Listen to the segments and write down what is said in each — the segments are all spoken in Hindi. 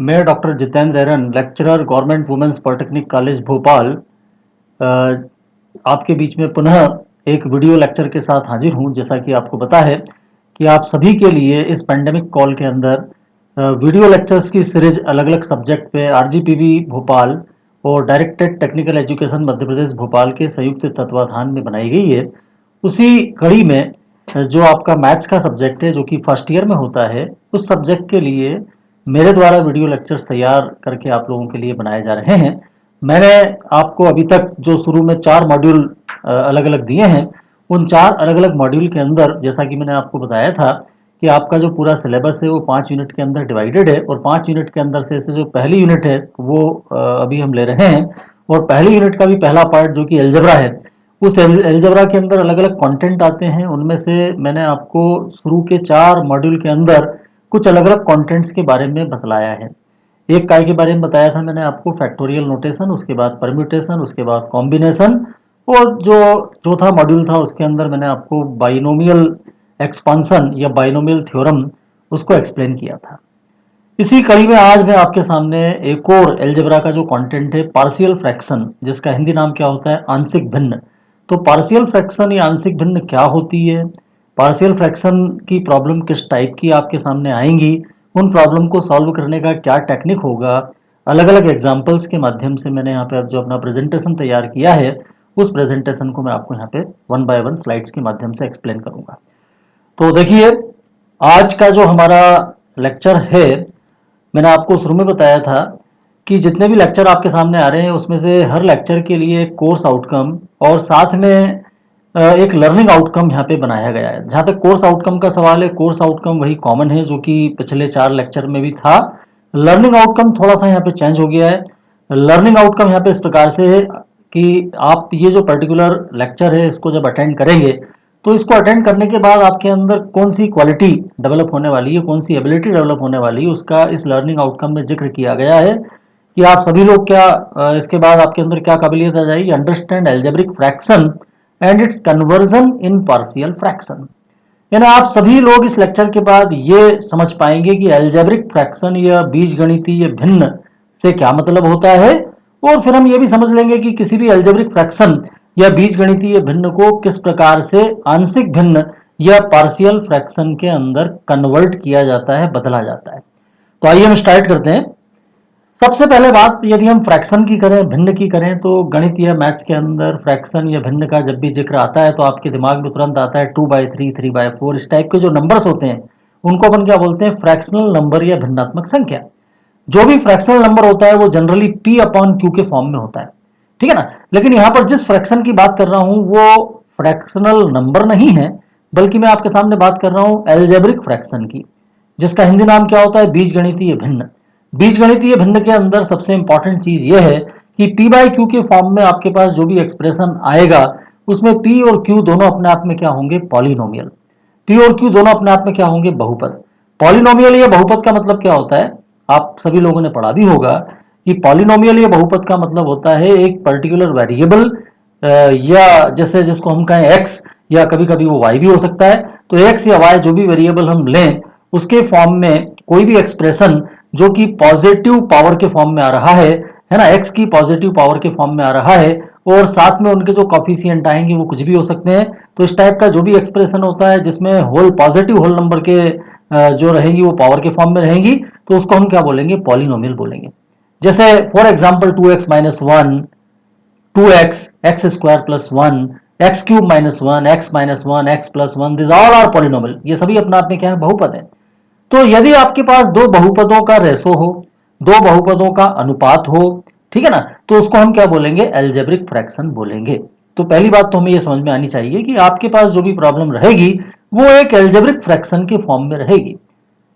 मैं doctor Jitendra Aran, lecturer government women's polytechnic college Bhopal, uh, आपके बीच में पुनः एक वीडियो लेक्चर के साथ हाजिर हूं। जैसा कि आपको पता है कि आप सभी के लिए इस पेंडेमिक कॉल के अंदर वीडियो लेक्चर्स की सीरीज अलग अलग सब्जेक्ट पे आरजीपीवी भोपाल और directed technical education Madhya Pradesh Bhopal के संयुक्त तत्वाधान में बनाई गई है। उसी कड़ी में जो आपका मैथ्स का सब्जेक्ट है, जो कि फर्स्ट ईयर में होता है, उस सब्जेक्ट के लिए मेरे द्वारा वीडियो लेक्चर्स तैयार करके आप लोगों के लिए बनाए जा रहे हैं। मैंने आपको अभी तक जो शुरू में 4 मॉड्यूल अलग अलग दिए हैं, उन 4 अलग अलग मॉड्यूल के अंदर जैसा कि मैंने आपको बताया था कि आपका जो पूरा सिलेबस है वो 5 यूनिट के अंदर डिवाइडेड है, और 5 यूनिट के अंदर से जो पहली यूनिट है वो अभी हम ले रहे हैं। और पहली यूनिट का भी पहला पार्ट जो कि एल्जेब्रा है, उस एल्जेब्रा के अंदर अलग अलग कंटेंट आते हैं। उनमें से मैंने आपको शुरू के 4 मॉड्यूल के अंदर कुछ अलग अलग कंटेंट्स के बारे में बतलाया है। एक काय के बारे में बताया था मैंने आपको, फैक्टोरियल नोटेशन, उसके बाद परम्यूटेशन, उसके बाद कॉम्बिनेशन, और जो चौथा मॉड्यूल था उसके अंदर मैंने आपको बाइनोमियल एक्सपांसन या बाइनोमियल थ्योरम उसको एक्सप्लेन किया था। इसी कड़ी में आज मैं आपके सामने एक और एल्जेब्रा का जो कंटेंट है, पार्शियल फ्रैक्शन, जिसका हिंदी नाम क्या होता है, आंशिक भिन्न। तो पार्शियल फ्रैक्शन या आंशिक भिन्न क्या होती है, पार्शियल फ्रैक्शन की प्रॉब्लम किस टाइप की आपके सामने आएंगी, उन प्रॉब्लम को सॉल्व करने का क्या टेक्निक होगा, अलग अलग एग्जाम्पल्स के माध्यम से मैंने यहाँ पे अब जो अपना प्रेजेंटेशन तैयार किया है, उस प्रेजेंटेशन को मैं आपको यहाँ पे 1 बाय 1 स्लाइड्स के माध्यम से एक्सप्लेन करूंगा। तो देखिए, आज का जो हमारा लेक्चर है, मैंने आपको शुरू में बताया था कि जितने भी लेक्चर आपके सामने आ रहे हैं उसमें से हर लेक्चर के लिए एक कोर्स आउटकम और साथ में एक लर्निंग आउटकम यहाँ पे बनाया गया है। जहाँ तक कोर्स आउटकम का सवाल है, कोर्स आउटकम वही कॉमन है जो कि पिछले 4 लेक्चर में भी था। लर्निंग आउटकम थोड़ा सा यहाँ पे चेंज हो गया है। लर्निंग आउटकम यहाँ पे इस प्रकार से है कि आप ये जो पर्टिकुलर लेक्चर है इसको जब अटेंड करेंगे, तो इसको अटेंड करने के बाद आपके अंदर कौन सी क्वालिटी डेवलप होने वाली है, कौन सी एबिलिटी डेवलप होने वाली है, उसका इस लर्निंग आउटकम में जिक्र किया गया है कि आप सभी लोग क्या इसके बाद आपके अंदर क्या काबिलियत आ जाएगी, understand algebraic fraction and it's conversion in partial fraction. यानी आप सभी लोग इस लेक्चर के बाद ये समझ पाएंगे कि एल्जेब्रिक फ्रैक्शन या बीजगणितीय भिन्न से क्या मतलब होता है, और फिर हम ये भी समझ लेंगे कि किसी भी एल्जेब्रिक फ्रैक्शन या बीजगणितीय भिन्न को किस प्रकार से आंशिक भिन्न या पार्शियल फ्रैक्शन के अंदर कन्वर्ट किया जाता है, बदला जाता है। तो आइए हम स्टार्ट करते हैं। सबसे पहले बात, यदि हम फ्रैक्शन की करें, भिन्न की करें, तो गणित या मैथ्स के अंदर फ्रैक्शन या भिन्न का जब भी जिक्र आता है तो आपके दिमाग में तुरंत आता है 2/3, 3/4, इस टाइप के जो नंबर्स होते हैं उनको अपन क्या बोलते हैं, फ्रैक्शनल नंबर या भिन्नात्मक संख्या। जो भी फ्रैक्शनल नंबर होता है वो जनरली p अपॉन क्यू के फॉर्म में होता है, ठीक है ना। लेकिन यहां पर जिस फ्रैक्शन की बात कर रहा हूं वो फ्रैक्शनल नंबर नहीं है, बल्कि मैं आपके सामने बात कर रहा हूं एल्जेब्रिक फ्रैक्शन की, जिसका हिंदी नाम क्या होता है, बीजगणितीय भिन्न। बीजगणितीय भिन्न के अंदर सबसे इंपॉर्टेंट चीज यह है कि p बाई क्यू के फॉर्म में आपके पास जो भी एक्सप्रेशन आएगा उसमें p और q दोनों अपने आप में क्या होंगे, पॉलिनोमियल। p और q दोनों अपने आप में क्या होंगे, बहुपद। पॉलिनोमियल या बहुपद का मतलब क्या होता है, आप सभी लोगों ने पढ़ा भी होगा कि पॉलिनोमियल या बहुपद का मतलब होता है एक पर्टिकुलर वेरिएबल, या जैसे जिसको हम कहें x, या कभी कभी वो y भी हो सकता है। तो x या y जो भी वेरिएबल हम लें उसके फॉर्म में कोई भी एक्सप्रेशन जो कि पॉजिटिव पावर के फॉर्म में आ रहा है ना, x की पॉजिटिव पावर के फॉर्म में आ रहा है, और साथ में उनके जो कॉफिशिएंट आएंगे वो कुछ भी हो सकते हैं। तो इस टाइप का जो भी एक्सप्रेशन होता है जिसमें होल पॉजिटिव होल नंबर के जो रहेंगी वो पावर के फॉर्म में रहेंगी, तो उसको हम क्या बोलेंगे, पॉलिनोमियल बोलेंगे। जैसे for example 2x minus 1, 2x, x square plus 1, x cube minus 1, x minus 1, x plus 1, this all are polynomial. ये सभी अपने आप में क्या है, बहुपद है। तो यदि आपके पास दो बहुपदों का रेशो हो, दो बहुपदों का अनुपात हो, ठीक है ना, तो उसको हम क्या बोलेंगे, एल्जेब्रिक फ्रैक्शन बोलेंगे। तो पहली बात तो हमें यह समझ में आनी चाहिए कि आपके पास जो भी प्रॉब्लम रहेगी वो एक एल्जेब्रिक फ्रैक्शन के फॉर्म में रहेगी,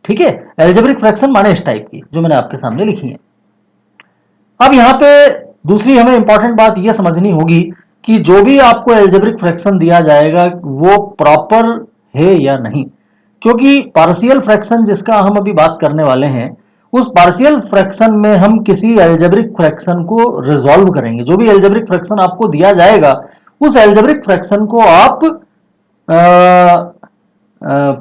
ठीक है। एल्जेब्रिक फ्रैक्शन माने इस टाइप की जो मैंने आपके सामने लिखी है। अब यहाँ पे दूसरी हमें इंपॉर्टेंट बात यह समझनी होगी कि जो भी आपको एल्जेब्रिक फ्रैक्शन दिया जाएगा वो प्रॉपर है या नहीं, क्योंकि पार्शियल फ्रैक्शन जिसका हम अभी बात करने वाले हैं, उस पार्शियल फ्रैक्शन में हम किसी एल्जेब्रिक फ्रैक्शन को रिजॉल्व करेंगे। जो भी एल्जेब्रिक फ्रैक्शन आपको दिया जाएगा उस एल्जेब्रिक फ्रैक्शन को आप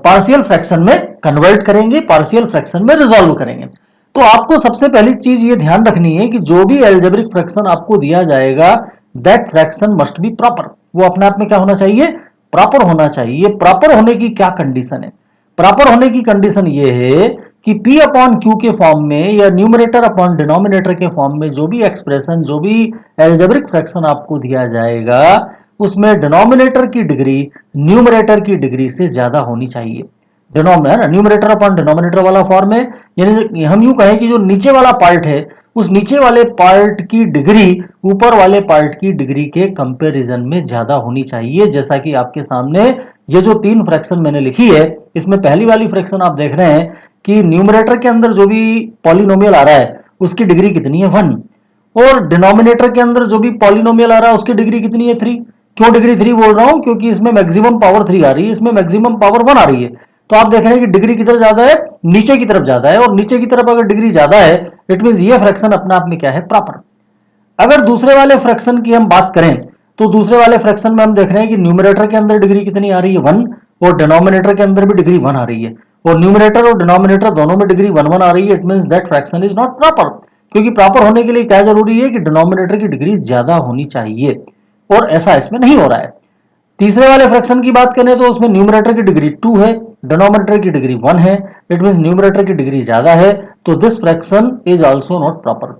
पार्शियल फ्रैक्शन में कन्वर्ट करेंगे, पार्शियल फ्रैक्शन में रिजॉल्व करेंगे। तो आपको सबसे पहली चीज ये ध्यान रखनी है कि जो भी एल्जेब्रिक फ्रैक्शन आपको दिया जाएगा, that fraction must be proper. वो अपने आप में क्या होना चाहिए? प्रॉपर होना चाहिए। प्रॉपर होने की क्या कंडीशन है? प्रॉपर होने की कंडीशन ये है कि P अपॉन क्यू के फॉर्म में या न्यूमरेटर अपॉन डिनोमिनेटर के फॉर्म में जो भी एक्सप्रेशन, जो भी एल्जेब्रिक फ्रैक्शन आपको दिया जाएगा, उसमें डिनोमिनेटर की डिग्री न्यूमरेटर की डिग्री से ज्यादा होनी चाहिए। डिनोमिनेटर न्यूमरेटर अपॉन डिनोमिनेटर वाला फॉर्म है, यानी हम यूं कहें कि जो नीचे वाला पार्ट है, उस नीचे वाले पार्ट की डिग्री ऊपर वाले पार्ट की डिग्री के कंपैरिजन में ज्यादा होनी चाहिए। जैसा कि आपके सामने ये जो तीन फ्रैक्शन मैंने लिखी है, इसमें पहली वाली फ्रैक्शन आप देख रहे हैं कि न्यूमरेटर के अंदर जो भी पॉलिनोमियल आ रहा है उसकी डिग्री कितनी है? 1। और डिनोमिनेटर के अंदर जो भी पॉलिनोमियल आ रहा है उसकी डिग्री कितनी है? 3। क्यों डिग्री 3 बोल रहा हूं? क्योंकि इसमें मैक्सिमम पावर 3 आ रही है, इसमें मैक्सिमम पावर 1 आ रही है। तो आप देख रहे हैं कि डिग्री किधर ज्यादा है? नीचे की तरफ ज्यादा है। और नीचे की तरफ अगर डिग्री ज्यादा है, इट मीन ये फ्रैक्शन अपने आप में क्या है? प्रॉपर। अगर दूसरे वाले फ्रैक्शन की हम बात करें, तो दूसरे वाले फ्रैक्शन में हम देख रहे हैं कि न्यूमरेटर के अंदर डिग्री कितनी आ रही है? 1। और डिनोमिनेटर के अंदर भी डिग्री 1 आ रही है। और न्यूमरेटर और डिनोमिनेटर दोनों में डिग्री 1 1 आ रही है। It mean that fraction is not proper. क्योंकि प्रॉपर होने के लिए क्या जरूरी है? कि डिनोमिनेटर की डिग्री ज्यादा होनी चाहिए, और ऐसा इसमें नहीं हो रहा है। तीसरे वाले फ्रैक्शन की बात करें तो उसमें न्यूमरेटर की डिग्री 2 है, डिनोमिनेटर की डिग्री 1 है। इट मीन न्यूमरेटर की डिग्री ज्यादा है, तो this fraction is also not proper.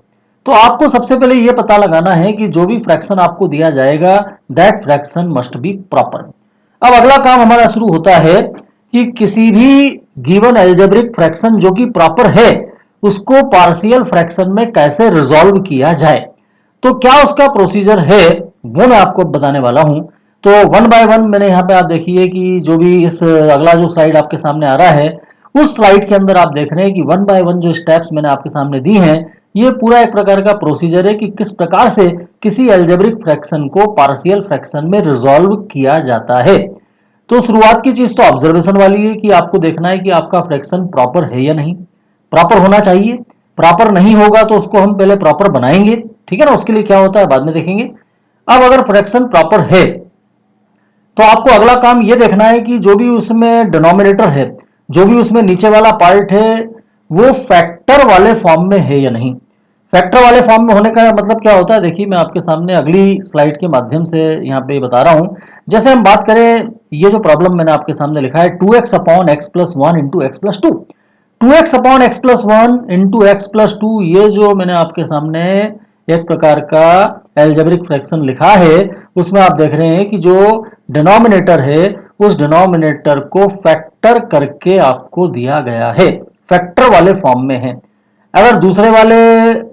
तो आपको सबसे पहले यह पता लगाना है कि जो भी फ्रैक्शन आपको दिया जाएगा, that fraction must be proper. अब अगला काम हमारा शुरू होता है कि किसी भी गिवन एल्जेब्रिक फ्रैक्शन जो कि प्रॉपर है, उसको पार्शियल फ्रैक्शन में कैसे रिजॉल्व किया जाए। तो क्या उसका प्रोसीजर है, वो मैं आपको बताने वाला हूं। तो वन बाय वन मैंने यहाँ पे आप देखिए कि जो भी इस अगला जो स्लाइड आपके सामने आ रहा है, उस स्लाइड के अंदर आप देख रहे हैं कि वन बाय वन जो स्टेप्स मैंने आपके सामने दी हैं, ये पूरा एक प्रकार का प्रोसीजर है कि किस प्रकार से किसी एल्जेब्रिक फ्रैक्शन को पार्शियल फ्रैक्शन में रिजॉल्व किया जाता है। तो शुरुआत की चीज तो ऑब्जर्वेशन वाली है कि आपको देखना है कि आपका फ्रैक्शन प्रॉपर है या नहीं। प्रॉपर होना चाहिए। प्रॉपर नहीं होगा तो उसको हम पहले प्रॉपर बनाएंगे, ठीक है ना। उसके लिए क्या होता है बाद में देखेंगे। अब अगर फ्रैक्शन प्रॉपर है, तो आपको अगला काम यह देखना है कि जो भी उसमें डिनोमिनेटर है, जो भी उसमें नीचे वाला पार्ट है, वो फैक्टर वाले फॉर्म में है या नहीं। फैक्टर वाले फॉर्म में होने का मतलब क्या होता है? देखिए मैं आपके सामने अगली स्लाइड के माध्यम से यहाँ पे बता रहा हूं। जैसे हम बात करें, ये जो प्रॉब्लम मैंने आपके सामने लिखा है 2x upon x plus one into x plus to. 2x upon x plus one into x plus two, ये जो मैंने आपके सामने एक प्रकार का एल्जेब्रिक फ्रैक्शन लिखा है, उसमें आप देख रहे हैं कि जो डिनोमिनेटर है, उस डिनोमिनेटर को फैक्टर करके आपको दिया गया है, फैक्टर वाले फॉर्म में है। अगर दूसरे वाले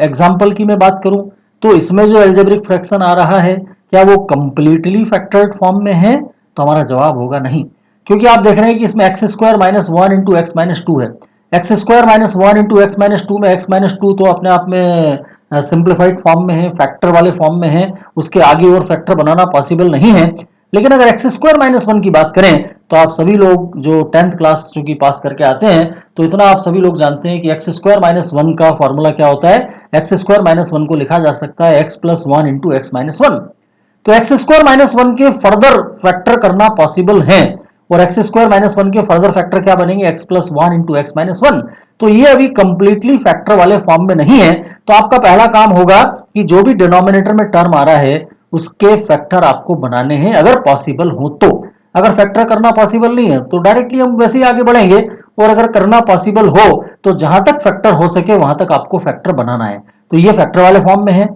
एग्जाम्पल की मैं बात करूं, तो इसमें जो एल्जेब्रिक फ्रैक्शन आ रहा है, क्या वो कंप्लीटली फैक्टर्ड फॉर्म में है? तो हमारा जवाब होगा नहीं। क्योंकि आप देख रहे हैं कि इसमें x square minus one into x minus two है। X square minus one into x minus two में एक्स माइनस टू तो अपने आप में सिंप्लीफाइड फॉर्म में है, फैक्टर वाले फॉर्म में है, उसके आगे और फैक्टर बनाना पॉसिबल नहीं है। लेकिन अगर एक्स स्क्वायर माइनस वन की बात करें, तो आप सभी लोग जो 10th क्लास चूंकि पास करके आते हैं, तो इतना आप सभी लोग जानते हैं कि एक्स स्क्वायर माइनस वन का फॉर्मूला क्या होता है। एक्स स्क्वायर माइनस वन को लिखा जा सकता है x plus one into x minus one. तो एक्स स्क्वायर माइनस वन के फर्दर फैक्टर करना पॉसिबल है, और एक्स स्क्वायर माइनस वन के फर्दर फैक्टर क्या बनेंगे? X plus one into x minus one. तो ये अभी कंप्लीटली फैक्टर वाले फॉर्म में नहीं है। तो आपका पहला काम होगा कि जो भी डिनोमिनेटर में टर्म आ रहा है, उसके फैक्टर आपको बनाने हैं, अगर पॉसिबल हो तो। अगर फैक्टर करना पॉसिबल नहीं है तो डायरेक्टली हम वैसे ही आगे बढ़ेंगे, और अगर करना पॉसिबल हो तो जहां तक फैक्टर हो सके वहां तक आपको फैक्टर बनाना है। तो ये फैक्टर वाले फॉर्म में है,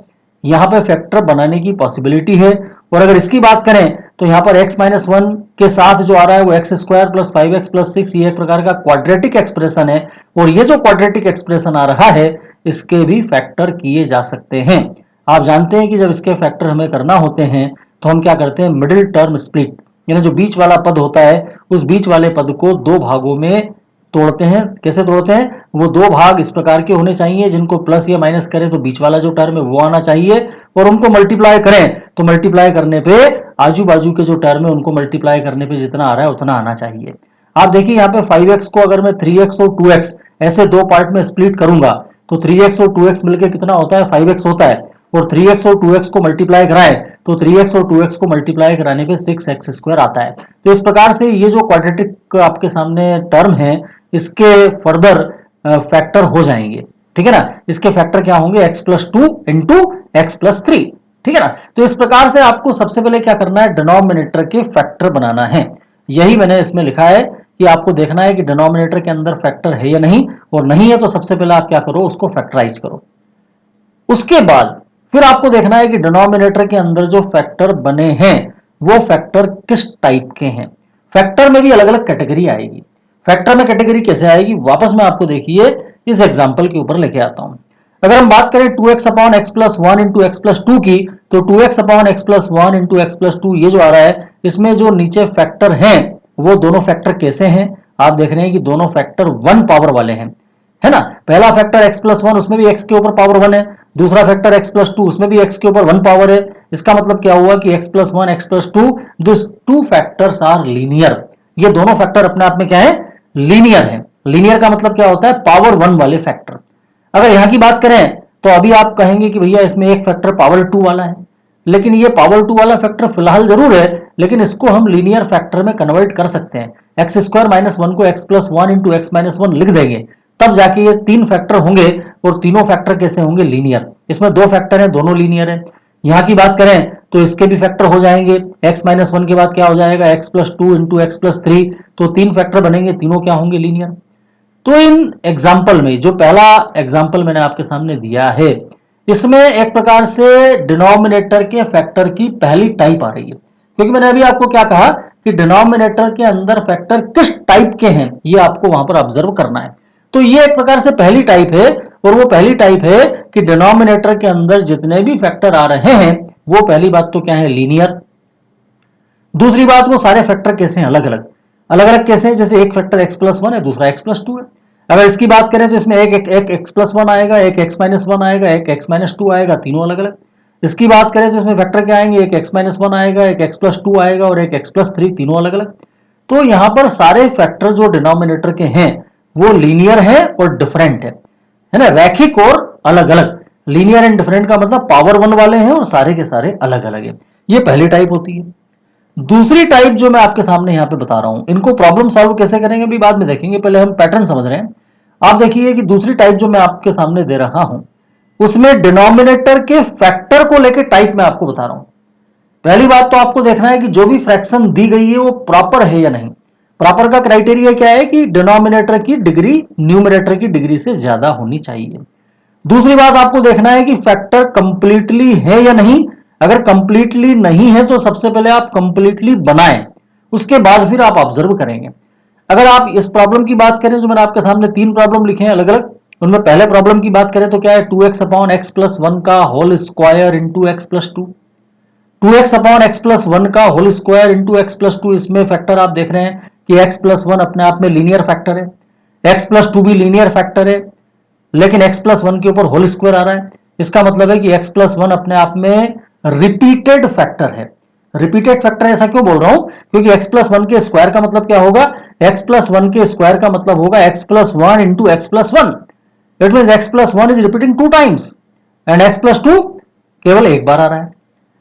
यहां पे फैक्टर बनाने की पॉसिबिलिटी है। और अगर इसकी बात करें तो यहां पर x माइनस वन के साथ जो आ रहा है वो x square plus five x plus six, ये एक प्रकार का क्वाड्रेटिक एक्सप्रेशन है। और ये जो क्वाड्रेटिक एक्सप्रेशन आ रहा है, इसके भी फैक्टर किए जा सकते हैं। आप जानते हैं कि जब इसके फैक्टर हमें करना होते हैं तो हम क्या करते हैं? मिडिल टर्म स्प्लिट, यानी जो बीच वाला पद होता है, उस बीच वाले पद को दो भागों में तोड़ते हैं। कैसे तोड़ते हैं? वो दो भाग इस प्रकार के होने चाहिए जिनको प्लस या माइनस करें तो बीच वाला जो टर्म है वो आना चाहिए, और उनको मल्टीप्लाई करें तो मल्टीप्लाई करने पे आजू बाजू के जो टर्म है उनको मल्टीप्लाई करने पे जितना आ रहा है उतना आना चाहिए। आप देखिए यहाँ पे 5x को अगर मैं 3x और 2x ऐसे दो पार्ट में स्प्लिट करूंगा, तो 3x और 2x मिलकर कितना होता है? 5x होता है। और 3x और 2x को मल्टीप्लाई कराएं तो 3x और 2x को मल्टीप्लाई कराने पे 6x स्क्वायर आता है। तो इस प्रकार से ये जो क्वाड्रेटिक आपके सामने टर्म है, इसके फर्दर फैक्टर हो जाएंगे, ठीक है ना। इसके फैक्टर क्या होंगे, x plus two into x plus three, ठीक है ना। तो इस प्रकार से आपको सबसे पहले क्या करना है, डिनोमिनेटर के फैक्टर बनाना है। यही मैंने इसमें लिखा है कि आपको देखना है कि डिनोमिनेटर के अंदर फैक्टर है या नहीं, और नहीं है तो सबसे पहले आप क्या करो, उसको फैक्टराइज करो। उसके बाद फिर आपको देखना है कि डिनोमिनेटर के अंदर जो फैक्टर बने हैं वो फैक्टर किस टाइप के हैं। फैक्टर में भी अलग अलग कैटेगरी आएगी। फैक्टर में कैटेगरी कैसे आएगी, वापस मैं आपको देखिए इस एग्जांपल के ऊपर लेके आता हूं। अगर हम बात करें 2x upon x plus one into x plus to की, तो 2x upon x plus one into x plus two ये जो आ रहा है, इसमें जो नीचे फैक्टर हैं वो दोनों फैक्टर कैसे हैं, आप देख रहे हैं कि दोनों फैक्टर वन पावर वाले हैं, है ना। पहला फैक्टर x प्लस वन, उसमें भी x के ऊपर पावर वन है। दूसरा फैक्टर x प्लस टू, उसमें भी x के ऊपर वन पावर है। इसका मतलब क्या हुआ कि x plus one, x plus two, this two factors are linear. ये दोनों फैक्टर अपने आप में क्या है, लीनियर है। लीनियर का मतलब क्या होता है, पावर वन वाले फैक्टर। अगर यहां की बात करें तो अभी आप कहेंगे कि भैया इसमें एक फैक्टर पावर टू वाला है, लेकिन ये पावर टू वाला फैक्टर फिलहाल जरूर है, लेकिन इसको हम लीनियर फैक्टर में कन्वर्ट कर सकते हैं। एक्स स्क्वायर माइनस वन को x plus one into x minus one लिख देंगे, तब जाके ये तीन फैक्टर होंगे, और तीनों फैक्टर कैसे होंगे, लीनियर। इसमें दो फैक्टर हैं, दोनों लीनियर है। यहां की बात करें तो इसके भी फैक्टर हो जाएंगे। x माइनस वन के बाद क्या हो जाएगा, x plus two into x plus three, तो तीन फैक्टर बनेंगे, तीनों क्या होंगे, लीनियर। तो इन एग्जाम्पल में जो पहला एग्जाम्पल मैंने आपके सामने दिया है, इसमें एक प्रकार से डिनोमिनेटर के फैक्टर की पहली टाइप आ रही है, क्योंकि मैंने अभी आपको क्या कहा कि डिनोमिनेटर के अंदर फैक्टर किस टाइप के हैं ये आपको वहां पर ऑब्जर्व करना है। तो ये एक प्रकार से पहली टाइप है, और वो पहली टाइप है कि डिनोमिनेटर के अंदर जितने भी फैक्टर आ रहे हैं वो पहली बात तो क्या है, लीनियर। दूसरी बात, वो सारे फैक्टर कैसे हैं, अलग अलग। अलग अलग कैसे हैं, जैसे एक फैक्टर एक्स प्लस वन है, दूसरा एक्स प्लस टू है। अगर इसकी बात करें तो इसमें एक एक्स प्लस वन आएगा, एक एक्स माइनस वन आएगा, एक एक्स माइनस टू आएगा, तीनों अलग अलग। इसकी बात करें तो इसमें फैक्टर क्या आएंगे, एक एक्स माइनस वन आएगा, एक एक्स प्लस टू आएगा, और एक एक्स प्लस थ्री, तीनों अलग अलग। तो यहां पर सारे फैक्टर जो डिनोमिनेटर के हैं वो लीनियर है और डिफरेंट है ना, रैखिक और अलग अलग। लीनियर एंड डिफरेंट का मतलब पावर वन वाले हैं और सारे के सारे अलग अलग है। ये पहली टाइप होती है। दूसरी टाइप जो मैं आपके सामने यहां पे बता रहा हूं, इनको प्रॉब्लम सॉल्व कैसे करेंगे भी बाद में देखेंगे, पहले हम पैटर्न समझ रहे हैं। आप देखिए कि दूसरी टाइप जो मैं आपके सामने दे रहा हूं, उसमें डिनोमिनेटर के फैक्टर को लेकर टाइप मैं आपको बता रहा हूं। पहली बात तो आपको देखना है कि जो भी फ्रैक्शन दी गई है वो प्रॉपर है या नहीं। प्रॉपर का क्राइटेरिया क्या है कि डिनोमिनेटर की डिग्री न्यूमरेटर की डिग्री से ज्यादा होनी चाहिए। दूसरी बात आपको देखना है कि फैक्टर कंप्लीटली है या नहीं। अगर कंप्लीटली नहीं है तो सबसे पहले आप कंप्लीटली बनाएं, उसके बाद फिर आप ऑब्जर्व करेंगे। अगर आप इस प्रॉब्लम की बात करें, जो मैंने आपके सामने तीन प्रॉब्लम लिखे हैं अलग अलग, उनमें पहले प्रॉब्लम की बात करें तो क्या है, two x upon x plus one का whole square into x plus two. Two x upon x plus one का whole square into x plus two, इसमें फैक्टर आप देख रहे हैं कि एक्स प्लस वन अपने आप में लीनियर फैक्टर है, एक्स प्लस टू भी लीनियर फैक्टर है, लेकिन x प्लस वन के ऊपर होल स्क्वायर आ रहा है। इसका मतलब है कि x प्लस वन अपने आप में रिपीटेड फैक्टर है। रिपीटेड फैक्टर ऐसा क्यों बोल रहा हूं, क्योंकि x प्लस वन के स्क्वायर का मतलब क्या होगा, x प्लस वन के स्क्वायर का मतलब होगा x plus one into x plus one. It mean x plus one is repeating two times and x plus to केवल एक बार आ रहा है।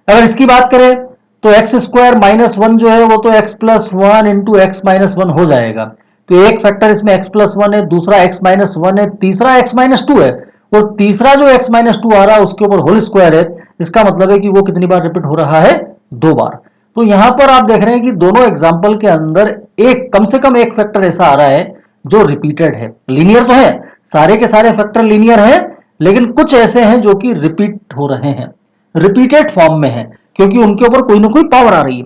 अगर इसकी बात करें तो एक्स स्क्वायर माइनस वन जो है वो तो x plus one into x minus one हो जाएगा। तो एक फैक्टर इसमें x प्लस वन है, दूसरा x माइनस वन है, तीसरा x माइनस टू है, और तीसरा जो x माइनस टू आ रहा है उसके ऊपर होल स्क्वायर है। इसका मतलब है कि वो कितनी बार रिपीट हो रहा है, दो बार। तो यहां पर आप देख रहे हैं कि दोनों एग्जाम्पल के अंदर एक कम से कम एक फैक्टर ऐसा आ रहा है जो रिपीटेड है। लीनियर तो है, सारे के सारे फैक्टर लीनियर है, लेकिन कुछ ऐसे हैं जो कि रिपीट हो रहे हैं, रिपीटेड फॉर्म में है, क्योंकि उनके ऊपर कोई ना कोई पावर आ रही है।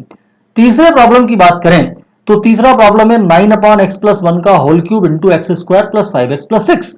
तीसरे प्रॉब्लम की बात करें तो तीसरा प्रॉब्लम है nine upon x plus one का whole cube into x square plus five x plus six.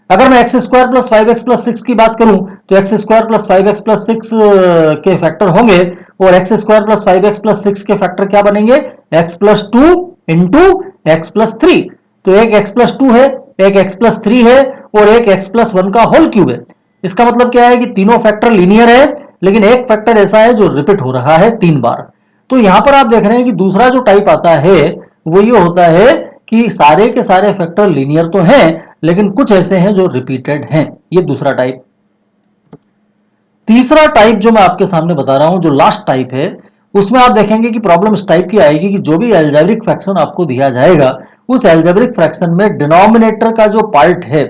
अगर मैं x square plus five x plus six की बात करूं तो x square plus five x plus six के फैक्टर होंगे, और x square plus five x plus six के फैक्टर क्या बनेंगे, x plus two into x plus three. तो एक एक्स प्लस टू है, एक एक्स प्लस थ्री है, और एक एक्स प्लस वन का होल क्यूब है। इसका मतलब क्या है कि तीनों फैक्टर लीनियर है, लेकिन एक फैक्टर ऐसा है जो रिपीट हो रहा है तीन बार। तो यहां पर आप देख रहे हैं कि दूसरा जो टाइप आता है वो ये होता है कि सारे के सारे फैक्टर लीनियर तो हैं, लेकिन कुछ ऐसे हैं जो रिपीटेड हैं। ये दूसरा टाइप। तीसरा टाइप जो मैं आपके सामने बता रहा हूं, जो लास्ट टाइप है, उसमें आप देखेंगे कि प्रॉब्लम इस टाइप की आएगी कि जो भी एल्जेब्रिक फ्रैक्शन आपको दिया जाएगा, उस एल्जेब्रिक फ्रैक्शन में डिनोमिनेटर का जो पार्ट है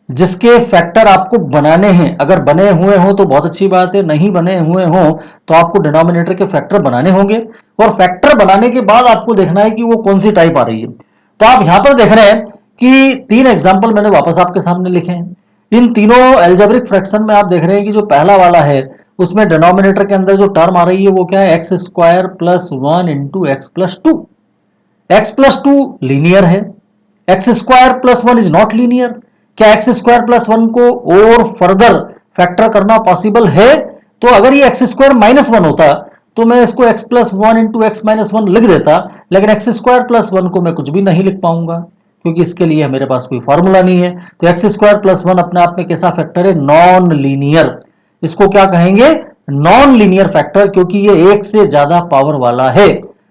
जिसके फैक्टर आपको बनाने हैं। अगर बने हुए हो तो बहुत अच्छी बात है, नहीं बने हुए हो तो आपको डिनोमिनेटर के फैक्टर बनाने होंगे, और फैक्टर बनाने के बाद आपको देखना है कि वो कौन सी टाइप आ रही है। तो आप यहां पर देख रहे हैं कि 3 एग्जाम्पल मैंने वापस आपके सामने लिखे हैं। इन तीनों एल्जेब्रिक फ्रैक्शन में आप देख रहे हैं कि जो पहला वाला है उसमें डिनोमिनेटर के अंदर जो टर्म आ रही है वो क्या है, x square plus 1 into x plus two. X plus two linear है, x square plus 1 is not linear. क्या एक्स स्क्वायर प्लस 1 को और फर्दर फैक्टर करना पॉसिबल है? तो अगर ये एक्स स्क्वायर माइनस 1 होता तो मैं इसको x plus 1 into x minus 1 लिख देता, लेकिन एक्स स्क्वायर प्लस 1 को मैं कुछ भी नहीं लिख पाऊंगा क्योंकि इसके लिए मेरे पास कोई फॉर्मूला नहीं है। तो एक्स स्क्वायर प्लस 1 अपने आप में कैसा फैक्टर है, नॉन लीनियर। इसको क्या कहेंगे, नॉन लीनियर फैक्टर, क्योंकि ये एक से ज्यादा पावर वाला है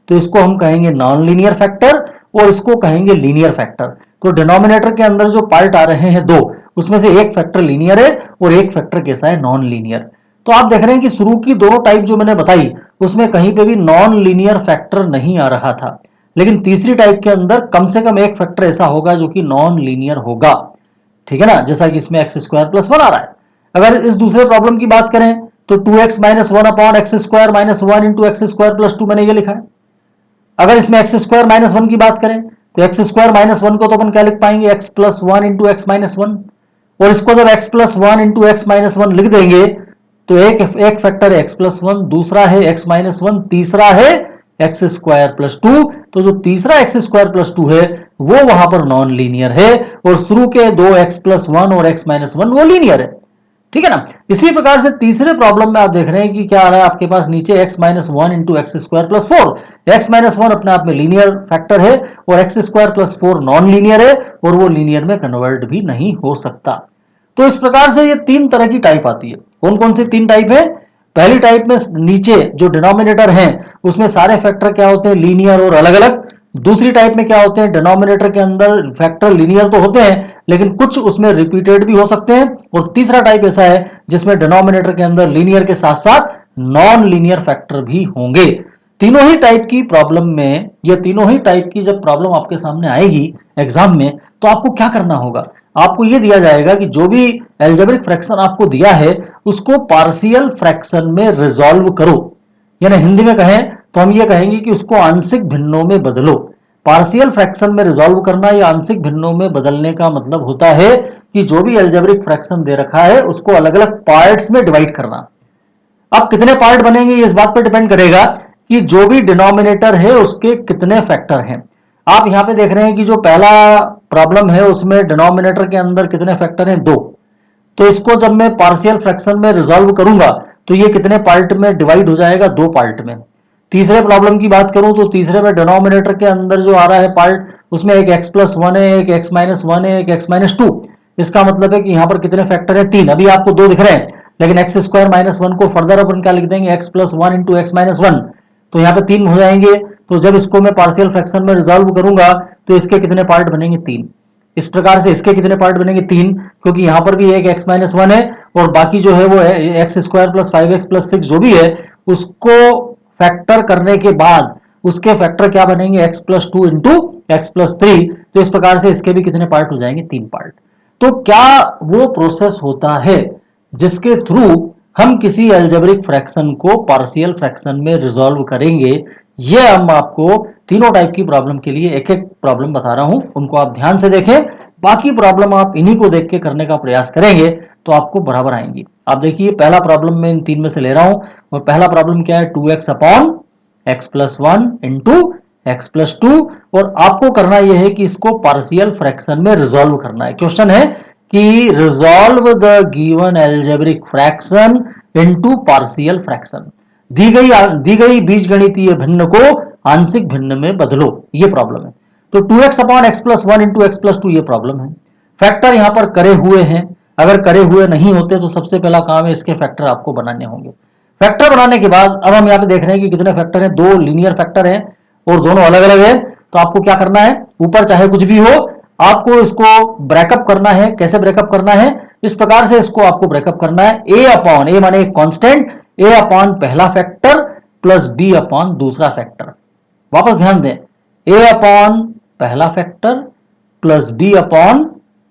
तो इसको हम कहेंगे नॉन लीनियर फैक्टर, और इसको कहेंगे लीनियर फैक्टर। तो डिनोमिनेटर के अंदर जो पार्ट आ रहे हैं दो, उसमें से एक फैक्टर लीनियर है और एक फैक्टर कैसा है, नॉन लीनियर। तो आप देख रहे हैं कि शुरू की दोनों टाइप जो मैंने बताई उसमें कहीं पे भी नॉन लीनियर फैक्टर नहीं आ रहा था, लेकिन तीसरी टाइप के अंदर कम से कम एक फैक्टर ऐसा होगा जो कि नॉन लीनियर होगा। ठीक है ना, जैसा कि इसमें एक्स स्क्वायर प्लस 1 आ रहा है। अगर इस दूसरे प्रॉब्लम की बात करें तो 2x minus 1 upon x square minus 1 into x square plus 2 मैंने ये लिखा है। अगर इसमें एक्स स्क्वायर माइनस 1 की बात करें तो एक्स स्क्वायर माइनस 1 को तो अपन क्या लिख पाएंगे, x plus 1 into x minus 1, और इसको जब x plus 1 into x minus 1 लिख देंगे तो एक फैक्टर है एक्स प्लस 1, दूसरा है एक्स माइनस 1, तीसरा है एक्स स्क्वायर प्लस 2। तो जो तीसरा एक्स स्क्वायर प्लस 2 है वो वहां पर नॉन लीनियर है, और शुरू के दो एक्स प्लस 1 और एक्स माइनस 1 वो लीनियर है। ठीक है ना। इसी प्रकार से तीसरे प्रॉब्लम में आप देख रहे हैं कि क्या आ रहा है आपके पास नीचे x minus one into x square plus 4। X minus one अपने आप में लीनियर फैक्टर है और x square plus 4 non linear है, और वो लीनियर में कन्वर्ट भी नहीं हो सकता। तो इस प्रकार से ये तीन तरह की टाइप आती है। कौन कौन सी तीन टाइप है? पहली टाइप में नीचे जो डिनोमिनेटर है उसमें सारे फैक्टर क्या होते हैं, लीनियर और अलग अलग। दूसरी टाइप में क्या होते हैं, डिनोमिनेटर के अंदर फैक्टर लीनियर तो होते हैं लेकिन कुछ उसमें रिपीटेड भी हो सकते हैं। और तीसरा टाइप ऐसा है जिसमें डिनोमिनेटर के अंदर लीनियर के साथ साथ नॉन लीनियर फैक्टर भी होंगे। तीनों ही टाइप की प्रॉब्लम में, या तीनों ही टाइप की जब प्रॉब्लम आपके सामने आएगी एग्जाम में, तो आपको क्या करना होगा, आपको यह दिया जाएगा कि जो भी एल्जेब्रिक फ्रैक्शन आपको दिया है उसको पार्शियल फ्रैक्शन में रिजॉल्व करो, यानी हिंदी में कहें तो हम ये कहेंगे कि उसको आंशिक भिन्नों में बदलो। पार्शियल फ्रैक्शन में रिजॉल्व करना या आंशिक भिन्नों में बदलने का मतलब होता है कि जो भी एल्जेब्रिक फ्रैक्शन दे रखा है उसको अलग अलग पार्ट्स में डिवाइड करना। अब कितने पार्ट बनेंगे ये इस बात पर डिपेंड करेगा कि जो भी डिनोमिनेटर है उसके कितने फैक्टर हैं। आप यहां पे देख रहे हैं कि जो पहला प्रॉब्लम है उसमें डिनोमिनेटर के अंदर कितने फैक्टर हैं, दो। तो इसको जब मैं पार्शियल फ्रैक्शन में रिजॉल्व करूंगा तो ये कितने पार्ट में डिवाइड हो जाएगा, दो पार्ट में। तीसरे प्रॉब्लम की बात करूं तो तीसरे में डिनोमिनेटर के अंदर जो आ रहा है पार्ट उसमें एक एक्स प्लस वन है, एक एक्स माइनस वन है, एक एक्स माइनस टू। इसका मतलब है कि यहां पर कितने फैक्टर है, तीन। अभी आपको दो दिख रहे हैं लेकिन एक्स स्क्वायर माइनस वन को फर्दर अपन क्या लिख देंगे, x plus one into x minus one. तो यहाँ पे तीन हो जाएंगे। तो जब इसको मैं पार्शियल फ्रैक्शन में रिजॉल्व करूंगा तो इसके कितने पार्ट बनेंगे, तीन। इस प्रकार से इसके कितने पार्ट बनेंगे, तीन, क्योंकि यहां पर भी एक एक्स माइनस वन है और बाकी जो है वो x square plus 5x plus 6 जो भी है उसको फैक्टर करने के बाद उसके फैक्टर क्या बनेंगे, x plus two into x plus three. तो इस प्रकार से इसके भी कितने पार्ट हो जाएंगे, तीन पार्ट। तो क्या वो प्रोसेस होता है जिसके थ्रू हम किसी एल्जेब्रिक फ्रैक्शन को पार्शियल फ्रैक्शन में रिजॉल्व करेंगे? ये हम आपको तीनों टाइप की प्रॉब्लम के लिए एक एक प्रॉब्लम बता रहा हूं, उनको आप ध्यान से देखें। बाकी प्रॉब्लम आप इन्हीं को देख के करने का प्रयास करेंगे तो आपको बराबर आएंगी। आप देखिए पहला प्रॉब्लम मैं इन तीन में से ले रहा हूं, और पहला प्रॉब्लम क्या है, 2x upon x plus one into x plus two. और आपको करना यह है कि इसको पार्शियल फ्रैक्शन में रिजॉल्व करना है। क्वेश्चन है कि resolve the given algebraic fraction into partial fraction. दी गई बीजगणितीय भिन्न को आंशिक भिन्न में बदलो, ये प्रॉब्लम है। तो 2x upon x plus one into x plus two ये प्रॉब्लम है। फैक्टर यहां पर करे हुए हैं, अगर करे हुए नहीं होते तो सबसे पहला काम है इसके फैक्टर आपको बनाने होंगे। फैक्टर बनाने के बाद अब हम यहाँ पे देख रहे हैं कि कितने फैक्टर हैं, दो लीनियर फैक्टर हैं और दोनों अलग अलग है। तो आपको क्या करना है, ऊपर चाहे कुछ भी हो आपको इसको ब्रेकअप करना है। कैसे ब्रेकअप करना है, इस प्रकार से इसको आपको ब्रेकअप करना है। ए अपॉन, ए माने कांस्टेंट, ए अपॉन पहला फैक्टर प्लस बी अपॉन दूसरा फैक्टर। वापस ध्यान दें, ए अपॉन पहला फैक्टर प्लस बी अपॉन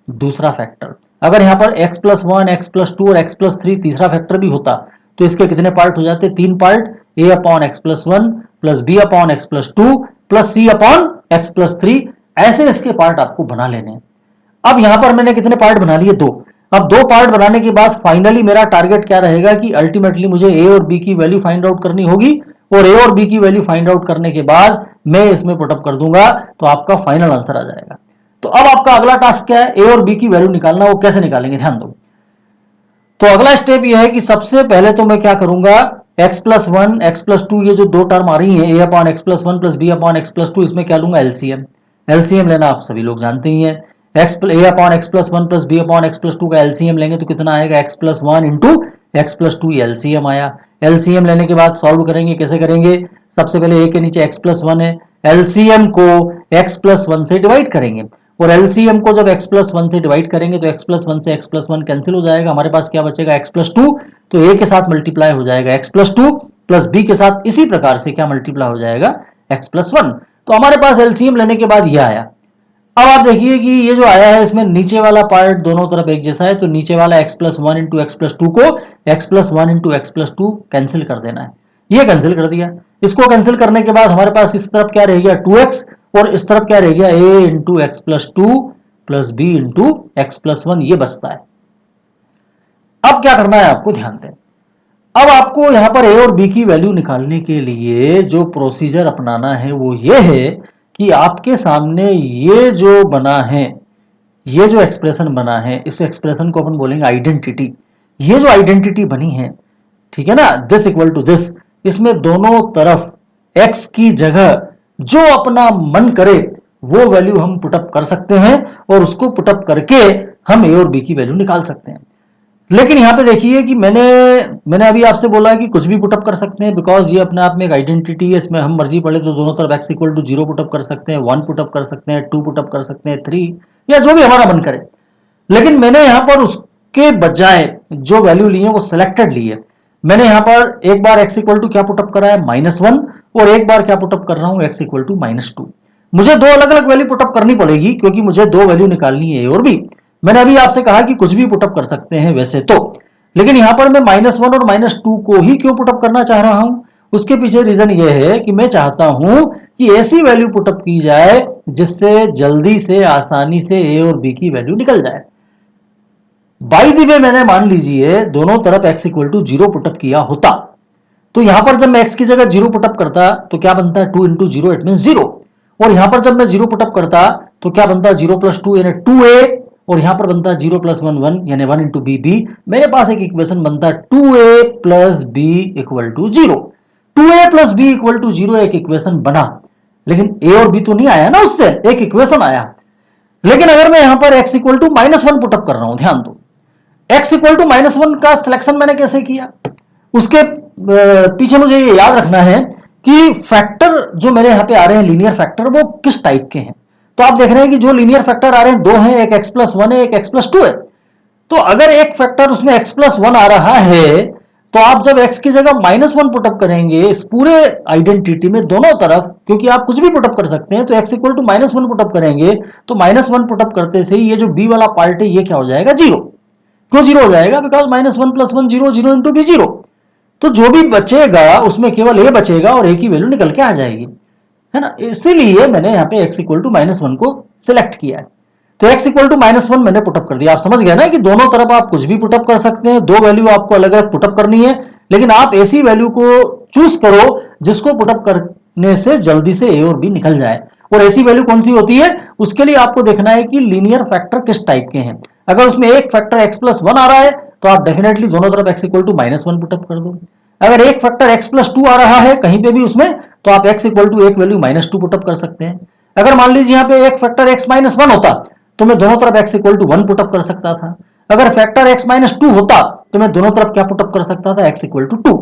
दूसरा फैक्टर। अगर यहाँ पर x plus one, x plus two और x प्लस थ्री तीसरा फैक्टर भी होता तो इसके कितने पार्ट हो जाते? तीन part, a upon x plus one plus B upon x plus two plus c upon x plus three, ऐसे इसके पार्ट आपको बना लेने हैं। अब यहां पर मैंने कितने पार्ट बना लिए? दो। अब दो पार्ट बनाने के बाद फाइनली मेरा टारगेट क्या रहेगा कि अल्टीमेटली मुझे ए और बी की वैल्यू फाइंड आउट करनी होगी, और ए और बी की वैल्यू फाइंड आउट करने के बाद मैं इसमें पुटअप कर दूंगा तो आपका फाइनल आंसर आ जाएगा। तो अब आपका अगला टास्क क्या है? ए और बी की वैल्यू निकालना। वो कैसे निकालेंगे, ध्यान दो। तो अगला स्टेप यह है कि सबसे पहले तो मैं क्या करूंगा, x plus one, x plus two, ये जो दो टर्म आ रही है A upon x plus one plus B upon x plus two, इसमें क्या लूंगा? एलसीएम। एलसीएम लेना आप सभी लोग जानते ही हैं। A upon x plus one plus B upon x plus two का एलसीएम लेंगे तो कितना आएगा? X plus one into x plus two, LCM आया। एलसीएम लेने के बाद सॉल्व करेंगे। कैसे करेंगे? सबसे पहले ए के नीचे एक्स प्लस वन है, एलसीएम को एक्स प्लस वन से डिवाइड करेंगे, और एलसीएम को जब x प्लस वन से डिवाइड करेंगे तो x प्लस वन से x प्लस वन कैंसिल हो जाएगा। हमारे पास क्या बचेगा? x plus to. तो a के साथ मल्टीप्लाई हो जाएगा x plus two, plus b के साथ इसी प्रकार से क्या मल्टीप्लाई हो जाएगा? x plus one. तो हमारे पास एलसीएम लेने के बाद यह आया। अब आप देखिए कि ये जो आया है इसमें नीचे वाला पार्ट दोनों तरफ एक जैसा है, तो नीचे वाला x plus one into x plus to को x plus one into x plus to cancel कर देना है। ये कैंसिल कर दिया। इसको कैंसिल करने के बाद हमारे पास इस तरफ क्या रह गया? 2x, और इस तरफ क्या रह गया? a into x plus two plus b into x plus one, ये बचता है। अब क्या करना है आपको, ध्यान दें। अब आपको यहां पर ए और बी की वैल्यू निकालने के लिए जो प्रोसीजर अपनाना है वो ये है कि आपके सामने ये जो बना है, ये जो एक्सप्रेशन बना है, इस एक्सप्रेशन को अपन बोलेंगे आइडेंटिटी। ये जो आइडेंटिटी बनी है, ठीक है ना, दिस इक्वल टू दिस, इसमें दोनों तरफ x की जगह जो अपना मन करे वो वैल्यू हम पुटअप कर सकते हैं, और उसको पुटअप करके हम ए और बी की वैल्यू निकाल सकते हैं। लेकिन यहां पे देखिए कि मैंने अभी आपसे बोला कि कुछ भी पुटअप कर सकते हैं, बिकॉज ये अपने आप में एक आइडेंटिटी है। इसमें हम मर्जी पड़े तो दोनों तरफ x equal to zero put up कर सकते हैं, वन पुटअप कर सकते हैं, टू पुटअप कर सकते हैं, थ्री, या जो भी हमारा मन करे। लेकिन मैंने यहां पर उसके बजाय जो वैल्यू ली है वो सिलेक्टेड ली है। मैंने यहां पर एक बार x इक्वल टू क्या पुटअप करा है? माइनस वन, और एक बार क्या पुटअप कर रहा हूं? x equal to minus two. मुझे दो अलग अलग वैल्यू पुटअप करनी पड़ेगी क्योंकि मुझे दो वैल्यू निकालनी है, ए और बी। मैंने अभी आपसे कहा कि कुछ भी पुटअप कर सकते हैं वैसे तो, लेकिन यहां पर मैं माइनस वन और माइनस टू को ही क्यों पुटअप करना चाह रहा हूं? उसके पीछे रीजन ये है कि मैं चाहता हूं कि ऐसी वैल्यू पुटअप की जाए जिससे जल्दी से, आसानी से ए और बी की वैल्यू निकल जाए। बाई द वे मैंने मान लीजिए दोनों तरफ x equal to zero put up किया होता, तो यहां पर जब मैं x की जगह जीरो पुटअप करता तो क्या बनता है? Two into zero, it mean zero. और यहां पर जब मैं जीरो पुटअप करता तो क्या बनता है? जीरो प्लस टू यानी टू ए, और यहां पर बनता है जीरो प्लस वन वन यानी वन इंटू बी बी। मेरे पास एक इक्वेशन बनता है two A plus b equal to zero. Two A plus b equal to zero एक इक्वेशन बना, लेकिन ए और बी तो नहीं आया ना, उससे एक इक्वेशन आया। लेकिन अगर मैं यहां पर x equal to minus one put up कर रहा हूं, ध्यान दो, x equal to minus one का सिलेक्शन मैंने कैसे किया? उसके पीछे मुझे ये याद रखना है कि फैक्टर जो मेरे यहां पे आ रहे हैं, लीनियर फैक्टर, वो किस टाइप के हैं। तो आप देख रहे हैं कि जो लीनियर फैक्टर आ रहे हैं दो हैं, एक x प्लस वन है, एक x प्लस टू है। तो अगर एक फैक्टर उसमें x प्लस वन आ रहा है तो आप जब x की जगह माइनस वन पुटअप करेंगे इस पूरे आइडेंटिटी में दोनों तरफ, क्योंकि आप कुछ भी पुटअप कर सकते हैं, तो x equal to minus one put up करेंगे तो माइनस वन पुटअप करते से ये जो b वाला पार्ट है ये क्या हो जाएगा? जीरो। क्यों जीरो हो जाएगा? Because minus one plus one zero, zero into b zero. तो जो भी बचेगा उसमें केवल a बचेगा और a की वैल्यू निकल के आ जाएगी, है ना। इसीलिए मैंने यहाँ पे x equal to minus one को सिलेक्ट किया है। तो x equal to minus one मैंने पुटअप कर दिया। आप समझ गए ना कि दोनों तरफ आप कुछ भी पुटअप कर सकते हैं, दो वैल्यू आपको अलग अलग पुटअप करनी है, लेकिन आप ऐसी वैल्यू को चूज करो जिसको पुटअप करने से जल्दी से a और b निकल जाए। और ऐसी वैल्यू कौन सी होती है, उसके लिए आपको देखना है कि लीनियर फैक्टर किस टाइप के हैं। अगर उसमें एक फैक्टर x प्लस वन आ रहा है तो आप डेफिनेटली दोनों तरफ x equal to minus one put up कर दो। अगर एक फैक्टर x प्लस टू आ रहा है कहीं पे भी उसमें, तो आप x इक्वल टू एक वैल्यू माइनस टू पुटअप कर सकते हैं। अगर मान लीजिए यहाँ पे एक फैक्टर x माइनस वन होता तो मैं दोनों तरफ x equal to one put up कर सकता था। अगर फैक्टर x माइनस टू होता तो मैं दोनों तरफ क्या पुटअप कर सकता था? x equal to two.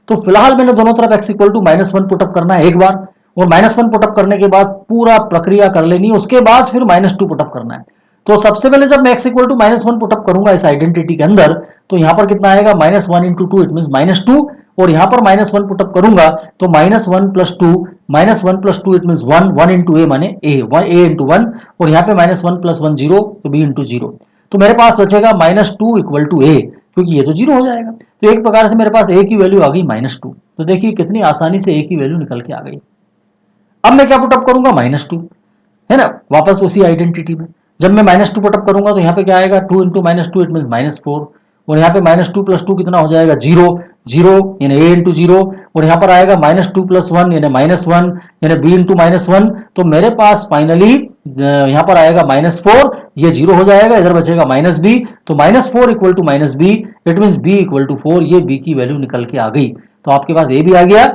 तो फिलहाल मैंने दोनों तरफ x equal to minus one put up करना है एक बार, और माइनस वन पुटअप करने के बाद पूरा प्रक्रिया कर लेनी है, उसके बाद फिर माइनस टू पुटअप करना है। तो सबसे पहले जब मैं x equal to minus one put up करूंगा इस आइडेंटिटी के अंदर, तो यहां पर कितना आएगा? Minus one into two, it mean minus two. और यहां पर माइनस वन पुटअप करूंगा तो minus one plus two, minus one plus two it mean one, one into A माने A, one A into one, और यहाँ पे minus one plus one zero, तो बी इंटू जीरो। तो मेरे पास बचेगा -2 इक्वल टू ए, क्योंकि ये तो 0 हो जाएगा। तो एक प्रकार से मेरे पास ए की वैल्यू आ गई -2। तो देखिए कितनी आसानी से ए की वैल्यू निकल के आ गई। अब मैं क्या पुटअप करूंगा, -2, है ना, वापस उसी आइडेंटिटी में। जब मैं -2 पुटअप करूंगा तो यहाँ पे क्या आएगा, 2 इंटू -2 इट मीन -4, और यहाँ पे -2 प्लस 2 कितना हो जाएगा, 0, 0 यानी a इंटू 0, और यहाँ पर आएगा -2 प्लस 1 यानी -1 यानी b इंटू -1। तो मेरे पास फाइनली यहाँ पर आएगा -4, ये 0 हो जाएगा, इधर बचेगा -b, तो -4 equal to -b, it mean b equal to 4, ये b की वैल्यू निकल के आ गई। तो आपके पास a भी आ गया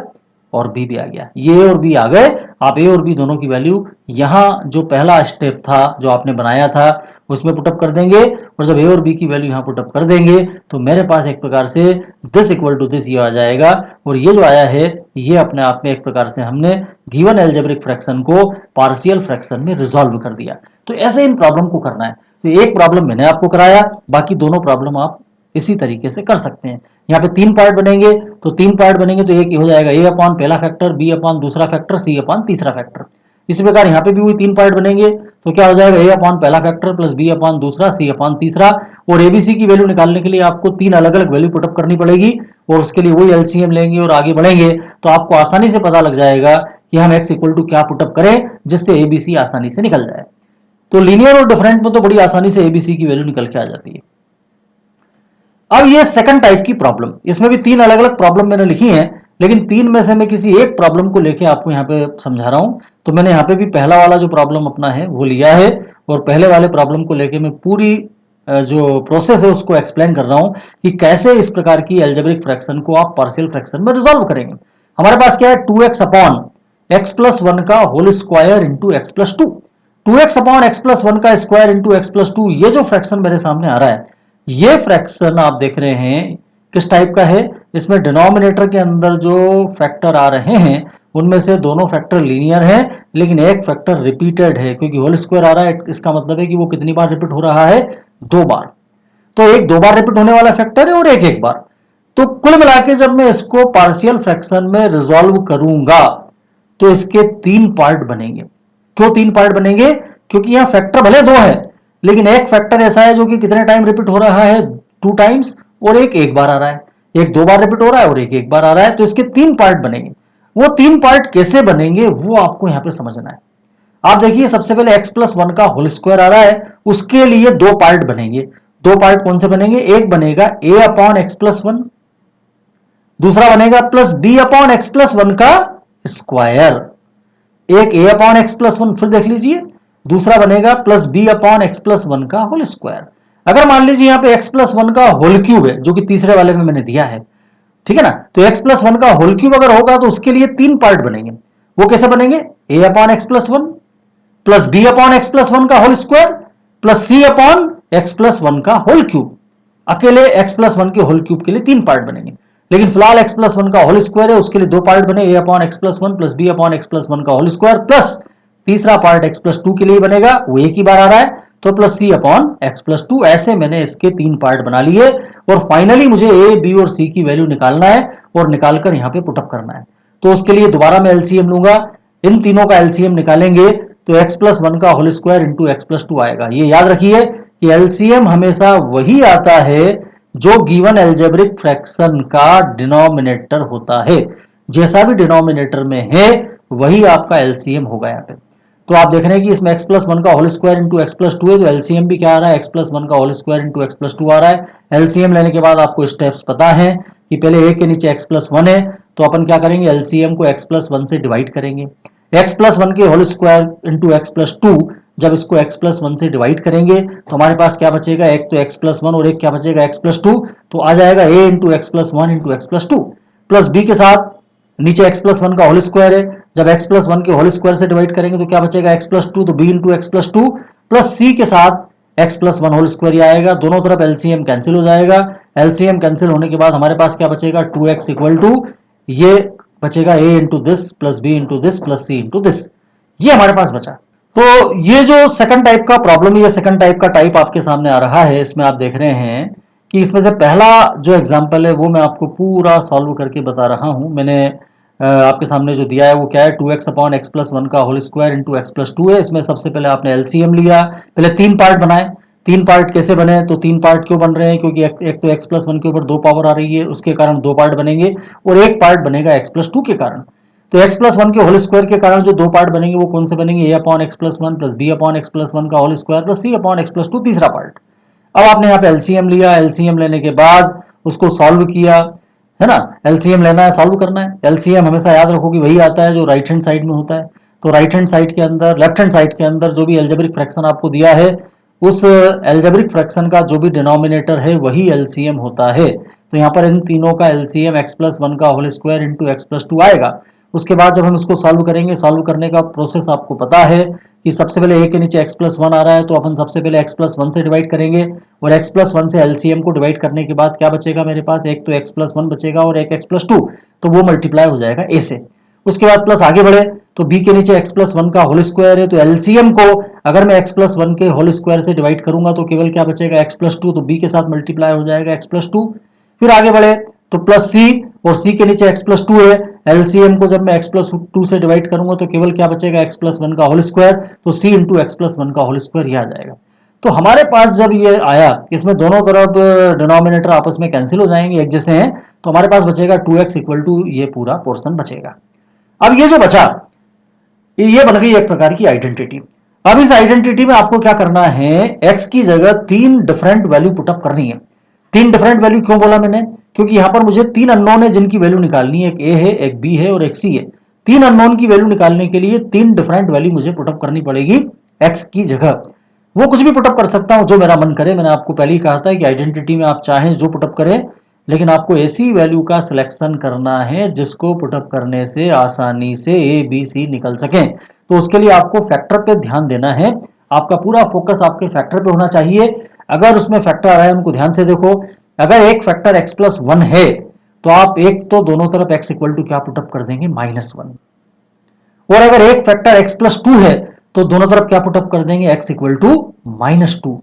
और बी भी आ गया, ये और बी आ गए। आप ए और बी दोनों की वैल्यू यहाँ जो पहला स्टेप था जो आपने बनाया था उसमें पुटअप कर देंगे, और जब ए और बी की वैल्यू यहाँ पुटअप कर देंगे तो मेरे पास एक प्रकार से दिस इक्वल टू दिस ये आ जाएगा। और ये जो आया है ये अपने आप में एक प्रकार से हमने गिवन एल्जेब्रिक फ्रैक्शन को पार्शियल फ्रैक्शन में रिजॉल्व कर दिया। तो ऐसे इन प्रॉब्लम को करना है। तो एक प्रॉब्लम मैंने आपको कराया, बाकी दोनों प्रॉब्लम आप इसी तरीके से कर सकते हैं। यहाँ पे 3 पार्ट बनेंगे, तो 3 पार्ट बनेंगे तो एक हो जाएगा ए अपॉन पहला फैक्टर, बी अपॉन दूसरा फैक्टर, सी अपॉन तीसरा फैक्टर। इसी प्रकार यहाँ पे भी वही 3 पार्ट बनेंगे, तो क्या हो जाएगा, ए अपॉन पहला फैक्टर प्लस बी अपॉन दूसरा, सी अपॉन तीसरा। और एबीसी की वैल्यू निकालने के लिए आपको 3 अलग अलग वैल्यू पुटअप करनी पड़ेगी, और उसके लिए वही एलसीएम लेंगे और आगे बढ़ेंगे। तो आपको आसानी से पता लग जाएगा कि हम एक्स इक्वल टू क्या पुटअप करें जिससे एबीसी आसानी से निकल जाए। तो लीनियर और डिफरेंट में तो बड़ी आसानी से एबीसी की वैल्यू निकल के आ जाती है। अब ये सेकंड टाइप की प्रॉब्लम, इसमें भी 3 अलग अलग प्रॉब्लम मैंने लिखी हैं, लेकिन 3 में से मैं किसी एक प्रॉब्लम को लेके आपको यहाँ पे समझा रहा हूं। तो मैंने यहाँ पे भी पहला वाला जो प्रॉब्लम अपना है वो लिया है, और पहले वाले प्रॉब्लम को लेके मैं पूरी जो प्रोसेस है उसको एक्सप्लेन कर रहा हूं कि कैसे इस प्रकार की एल्जेब्रिक फ्रैक्शन को आप पार्शियल फ्रैक्शन में रिजॉल्व करेंगे। हमारे पास क्या है, 2x अपॉन एक्स प्लस 1 का whole square into x plus 2, 2x upon x plus 1 का स्क्वायर इंटू एक्स प्लस 2। ये जो फ्रैक्शन मेरे सामने आ रहा है, ये फ्रैक्शन आप देख रहे हैं किस टाइप का है। इसमें डिनोमिनेटर के अंदर जो फैक्टर आ रहे हैं उनमें से दोनों फैक्टर लीनियर है, लेकिन एक फैक्टर रिपीटेड है, क्योंकि होल स्क्वायर आ रहा है, इसका मतलब है कि वो कितनी बार रिपीट हो रहा है, 2 बार। तो एक 2 बार रिपीट होने वाला फैक्टर है और एक 1 बार। तो कुल मिला के जब मैं इसको पार्शियल फ्रैक्शन में रिजॉल्व करूंगा तो इसके 3 पार्ट बनेंगे। क्यों 3 पार्ट बनेंगे, क्योंकि यहां फैक्टर भले 2 है, लेकिन एक फैक्टर ऐसा है जो कि कितने टाइम रिपीट हो रहा है, 2 टाइम्स, और एक 1 बार आ रहा है। एक 2 बार रिपीट हो रहा है और एक 1 बार आ रहा है। तो इसके 3 पार्ट बनेंगे। वो 3 पार्ट कैसे बनेंगे वो आपको यहां पे समझना है। आप देखिए सबसे पहले x प्लस 1 का होल स्क्वायर आ रहा है, उसके लिए 2 पार्ट बनेंगे। 2 पार्ट कौन से बनेंगे, एक बनेगा a अपॉन एक्स प्लस 1, दूसरा बनेगा plus b upon x plus 1 का स्क्वायर। एक a अपॉन एक्स प्लस 1, फिर देख लीजिए दूसरा बनेगा plus b upon x plus 1 का होल स्क्वायर। अगर मान लीजिए यहाँ पे x प्लस 1 का होल क्यूब है, जो कि तीसरे वाले में मैंने दिया है, ठीक है ना, तो x प्लस 1 का होल क्यूब अगर होगा तो उसके लिए 3 पार्ट बनेंगे। वो कैसे बनेंगे, a upon x plus 1 plus B upon x plus 1 का whole square plus c upon x plus 1 का होल क्यूब। अकेले x प्लस 1 के होल क्यूब के लिए 3 पार्ट बनेंगे, लेकिन फिलहाल x प्लस 1 का होल स्क्वायर है, उसके लिए 2 पार्ट बने, a upon x plus 1 plus B upon x plus 1 का होल स्क्वायर, प्लस तीसरा पार्ट x प्लस 2 के लिए बनेगा, वो एक ही बार आ रहा है, तो plus c upon x plus 2। ऐसे मैंने इसके 3 पार्ट बना लिए, और फाइनली मुझे a, b और c की वैल्यू निकालना है, और निकालकर यहाँ पे पुटअप करना है। तो उसके लिए दोबारा मैं एलसीएम लूंगा, इन तीनों का एलसीएम निकालेंगे तो x प्लस 1 का whole square into x plus 2 आएगा। ये याद रखिए कि एलसीएम हमेशा वही आता है जो गिवन एल्जेब्रिक फ्रैक्शन का डिनोमिनेटर होता है। जैसा भी डिनोमिनेटर में है वही आपका एलसीएम होगा यहाँ पे। तो आप देख रहे हैं कि इसमें x प्लस 1 का whole square into x plus 2 है, तो एलसीएम भी क्या आ रहा है, x प्लस 1 का whole square into x plus 2 आ रहा है। एलसीएम लेने के बाद आपको स्टेप्स पता है कि पहले a के नीचे x प्लस 1 है, तो अपन क्या करेंगे, एलसीएम को x प्लस 1 से डिवाइड करेंगे। x प्लस 1 के whole square into x plus 2, जब इसको x प्लस 1 से डिवाइड करेंगे तो हमारे पास क्या बचेगा, एक तो x प्लस 1 और एक क्या बचेगा, x प्लस 2। तो आ जाएगा a into x plus 1 into x plus 2, plus b के साथ नीचे x प्लस 1 का होल स्क्वायर है, जब x प्लस 1 के होल स्क्वायर से डिवाइड करेंगे तो क्या बचेगा, x प्लस 2, तो b into x plus 2, plus c के साथ x प्लस 1 होल स्क्वायर आएगा। दोनों तरफ एलसीएम कैंसिल हो जाएगा। एलसीएम कैंसिल होने के बाद हमारे पास क्या बचेगा, 2x इक्वल टू ये बचेगा a into this plus b into this plus c into this, ये हमारे पास बचा। तो ये जो सेकंड टाइप का प्रॉब्लम, ये सेकंड टाइप का टाइप आपके सामने आ रहा है। इसमें आप देख रहे हैं कि इसमें से पहला जो एग्जांपल है वो मैं आपको पूरा सॉल्व करके बता रहा हूं। मैंने आपके सामने जो दिया है वो क्या है, 2x अपॉन एक्स प्लस 1 का whole square into x plus 2 है। इसमें सबसे पहले आपने एलसीएम लिया, पहले 3 पार्ट बनाए, तीन पार्ट कैसे बने, तो तीन पार्ट क्यों बन रहे हैं, क्योंकि एक तो x प्लस वन के ऊपर दो पावर आ रही है, उसके कारण दो पार्ट बनेंगे, और एक पार्ट बनेगा x प्लस टू के कारण। तो x प्लस वन के होल स्क्वायर के कारण जो दो पार्ट बनेंगे वो कौन से बनेंगे, a upon x plus one plus B upon x plus one का whole square plus c upon x plus two तीसरा पार्ट। अब आपने यहाँ पे एलसीएम लिया, एलसीएम लेने के बाद उसको सॉल्व किया, है ना, एलसीएम लेना है, सॉल्व करना है। एलसीएम हमेशा याद रखो कि वही आता है जो राइट हैंड साइड में होता है। तो राइट हैंड साइड के अंदर, लेफ्ट हैंड साइड के अंदर जो भी एल्जेब्रिक फ्रैक्शन आपको दिया है, उस एल्जेब्रिक फ्रैक्शन का जो भी डिनोमिनेटर है वही एलसीएम होता है। तो यहाँ पर इन तीनों का एलसीएम एक्स प्लस वन का whole square into x plus two आएगा। उसके बाद जब हम इसको सॉल्व करेंगे, सॉल्व करने का प्रोसेस आपको पता है कि सबसे पहले ए के नीचे एक्स प्लस वन आ रहा है, तो अपन सबसे पहले एक्स प्लस वन से डिवाइड करेंगे, और एक्स प्लस वन से एलसीएम को डिवाइड करने के बाद क्या बचेगा मेरे पास, एक तो एक्स प्लस वन बचेगा और एक एक्स प्लस टू, तो वो मल्टीप्लाई हो जाएगा ए से। उसके बाद प्लस आगे बढ़े तो बी के नीचे एक्स प्लस वन का होल स्क्वायर है, तो एलसीएम को अगर मैं एक्स प्लस वन के होल स्क्वायर से डिवाइड करूंगा तो केवल क्या बचेगा, एक्स प्लस टू, तो बी के साथ मल्टीप्लाई हो जाएगा एक्स प्लस टू। फिर आगे बढ़े तो प्लस सी, और सी के नीचे एक्स प्लस टू है, एलसीएम को जब मैं एक्स प्लस टू से डिवाइड करूंगा तो केवल क्या बचेगा, एक्स प्लस वन का होल स्क्वायर, तो सी इंटू एक्स प्लस वन का होल स्क्वायर ये आ जाएगा। तो हमारे पास जब ये आया, इसमें दोनों तरफ डिनोमिनेटर आपस में कैंसिल हो जाएंगे, एक जैसे हैं, तो हमारे पास बचेगा 2x इक्वल टू ये पूरा पोर्शन बचेगा। अब ये जो बचा, ये बन गई एक प्रकार की आइडेंटिटी। अब इस आइडेंटिटी में आपको क्या करना है, x की जगह तीन डिफरेंट वैल्यू पुटअप करनी है। तीन डिफरेंट वैल्यू क्यों बोला मैंने, क्योंकि यहां पर मुझे तीन अननोन है जिनकी वैल्यू निकालनी है, एक a है, एक b है और एक c है। तीन अननोन की वैल्यू निकालने के लिए तीन डिफरेंट वैल्यू मुझे पुटअप करनी पड़ेगी x की जगह। वो कुछ भी पुटअप कर सकता हूं जो मेरा मन करे, मैंने आपको पहले ही कहा था कि आइडेंटिटी में आप चाहें जो पुटअप करें, लेकिन आपको ऐसी वैल्यू का सिलेक्शन करना है जिसको पुटअप करने से आसानी से ए बी सी निकल सके। तो उसके लिए आपको फैक्टर पे ध्यान देना है, आपका पूरा फोकस आपके फैक्टर पे होना चाहिए। अगर उसमें फैक्टर आ रहा है उनको ध्यान से देखो। अगर एक फैक्टर x प्लस वन है तो आप एक तो दोनों तरफ x इक्वल टू क्या पुटअप कर देंगे, माइनस वन। और अगर एक फैक्टर x प्लस टू है तो दोनों तरफ क्या पुटअप कर देंगे, x equal to minus two,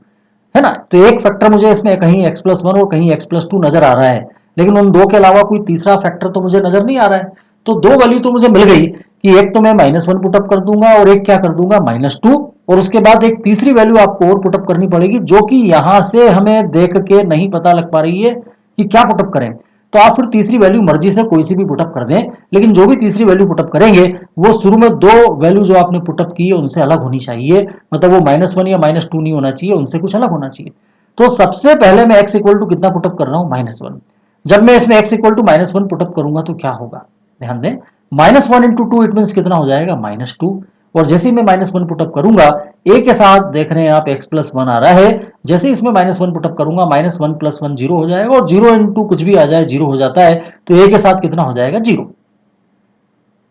है ना। तो एक फैक्टर मुझे इसमें कहीं x प्लस वन और कहीं x प्लस टू नजर आ रहा है, लेकिन उन दो के अलावा कोई तीसरा फैक्टर तो मुझे नजर नहीं आ रहा है। तो दो वैल्यू तो मुझे मिल गई कि एक तो मैं माइनस वन पुटअप कर दूंगा और एक क्या कर दूंगा, माइनस टू। और उसके बाद एक तीसरी वैल्यू आपको और पुटअप करनी पड़ेगी जो कि यहां से हमें देख के नहीं पता लग पा रही है कि क्या पुटअप करें। तो आप फिर तीसरी वैल्यू मर्जी से कोई सी भी पुटअप कर दें, लेकिन जो भी तीसरी वैल्यू पुटअप करेंगे वो शुरू में दो वैल्यू जो आपने पुटअप की है उनसे अलग होनी चाहिए, मतलब वो माइनस वन या माइनस टू नहीं होना चाहिए, उनसे कुछ अलग होना चाहिए। तो सबसे पहले मैं x इक्वल टू कितना पुटअप कर रहा हूं, माइनस वन। जब मैं इसमें x equal to minus one put up करूंगा तो क्या होगा, ध्यान दें, minus one into two it mean कितना हो जाएगा, माइनस टू। और जैसे ही मैं माइनस वन पुटअप करूंगा, ए के साथ देख रहे हैं आप एक्स प्लस वन आ रहा है, जैसे ही इसमें माइनस वन पुटअप करूंगा minus one plus one zero हो जाएगा, और जीरो इंटू कुछ भी आ जाए जीरो हो जाता है, तो ए के साथ कितना हो जाएगा, जीरो।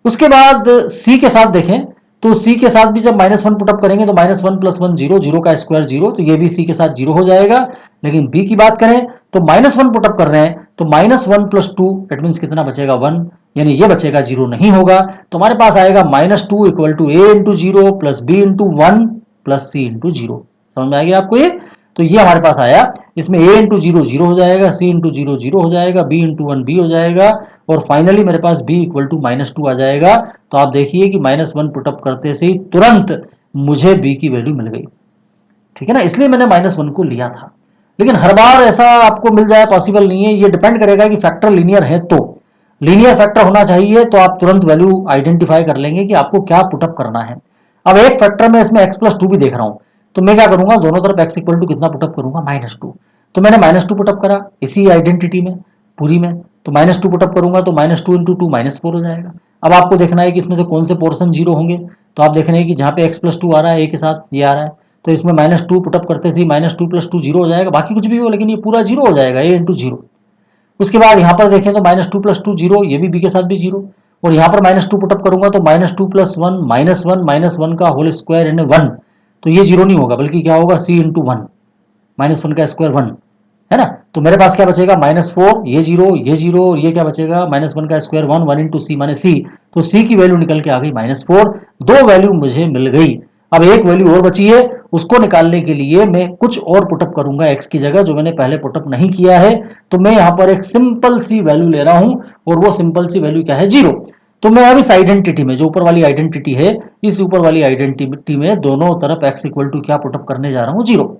उसके बाद सी के साथ देखें तो सी के साथ भी जब माइनस वन पुटअप करेंगे तो minus one plus one zero, zero का स्क्वायर जीरो, तो ये भी सी के साथ जीरो हो जाएगा। लेकिन बी की बात करें तो माइनस वन पुटअप कर रहे हैं तो minus one plus two it mean कितना बचेगा, वन, यानी ये बचेगा, जीरो नहीं होगा। तो हमारे पास आएगा minus two equal to a into zero plus b into one plus c into zero. समझ में आ गया आपको ये, तो ये हमारे पास आया। इसमें ए इंटू जीरो जीरो हो जाएगा, सी इंटू जीरो जीरो हो जाएगा, बी इंटू वन बी हो जाएगा, और फाइनली मेरे पास b equal to minus two आ जाएगा। तो आप देखिए कि माइनस वन पुटअप करते से ही तुरंत मुझे b की वैल्यू मिल गई, ठीक है ना, इसलिए मैंने माइनस वन को लिया था। लेकिन हर बार ऐसा आपको मिल जाए पॉसिबल नहीं है, ये डिपेंड करेगा कि फैक्टर लीनियर है। तो लीनियर फैक्टर होना चाहिए तो आप तुरंत वैल्यू आइडेंटिफाई कर लेंगे कि आपको क्या पुटअप करना है। अब एक फैक्टर में इसमें एक्स प्लस टू भी देख रहा हूं, तो मैं क्या करूंगा, दोनों तरफ एक्स इक्वल टू कितना पुटअप करूंगा, माइनस टू। तो मैंने माइनस टू पुटअप करा इसी आइडेंटिटी में पूरी में, तो माइनस टू पुटअप करूंगा तो minus two into two minus four हो जाएगा। अब आपको देखना है कि इसमें से कौन से पोर्शन जीरो होंगे, तो आप देख रहे हैं कि जहां पे एक्स प्लस टू आ रहा है ए के साथ ये आ रहा है, तो इसमें माइनस टू पुटअप करते से minus two plus two zero हो जाएगा, बाकी कुछ भी हो लेकिन ये पूरा जीरो हो जाएगा, ए इंटू जीरो। उसके बाद यहाँ पर देखें तो minus two plus two zero, ये भी बी के साथ भी जीरो, और यहाँ पर माइनस टू पुटअप करूंगा तो minus two plus one minus one का होल स्क्वायर इन वन, तो ये जीरो नहीं होगा बल्कि क्या होगा, सी इंटू वन, माइनस वन का स्क्वायर वन, है ना। तो मेरे पास क्या बचेगा, माइनस फोर, ये जीरो और ये क्या बचेगा, माइनस वन का स्क्वायर वन, वन इंटू सी माइनस सी, तो सी की वैल्यू निकल के आ गई माइनस फोर। दो वैल्यू मुझे मिल गई। अब एक वैल्यू और बची है, उसको निकालने के लिए मैं कुछ और पुटअप करूंगा एक्स की जगह जो मैंने पहले पुटअप नहीं किया है। तो मैं यहां पर एक सिंपल सी वैल्यू ले रहा हूं, और वो सिंपल सी वैल्यू क्या है, जीरो। तो मैं अब इस आइडेंटिटी में, जो ऊपर वाली आइडेंटिटी है, इस ऊपर वाली आइडेंटिटी में दोनों तरफ एक्स इक्वल टू क्या पुटअप करने जा रहा हूं, जीरो।